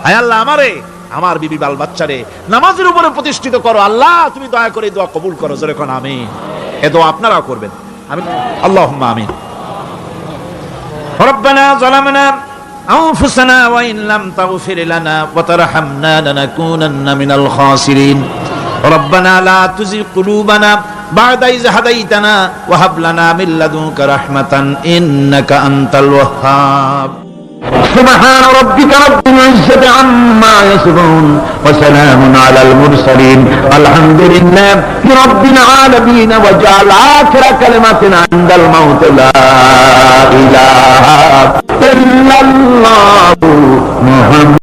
[SPEAKER 1] আয় আল্লাহ, আমারে আমার বিবি বাল বাচ্চারে নামাজের উপরে প্রতিষ্ঠিত করো। আল্লাহ তুমি দয়া করে দোয়া কবুল করো, জোরে কোন আমিন। এ দোয়া আপনারাও করবেন, আমিন, আল্লাহুম্মা আমিন। রব্বানা যালামনা আনফুসানা ওয়া ইন লাম তাগফির লানা ওয়া তারহামনা লানাকুনান্না মিনাল খাসিরিন। রব্বানা লা তুযিগ কুলুবানা বা'দা ইয হাদাইতানা ওয়া হাব লানা মিন লাদুনকা রাহমাতান ইন্নাকা আনতাল ওয়াহ্হাব।
[SPEAKER 3] سبحان ربك رب العزة عما يصفون وسلام على المرسلين الحمد لله رب العالمين وجعل آخر كلمتنا عند الموت لا إله إلا الله محمد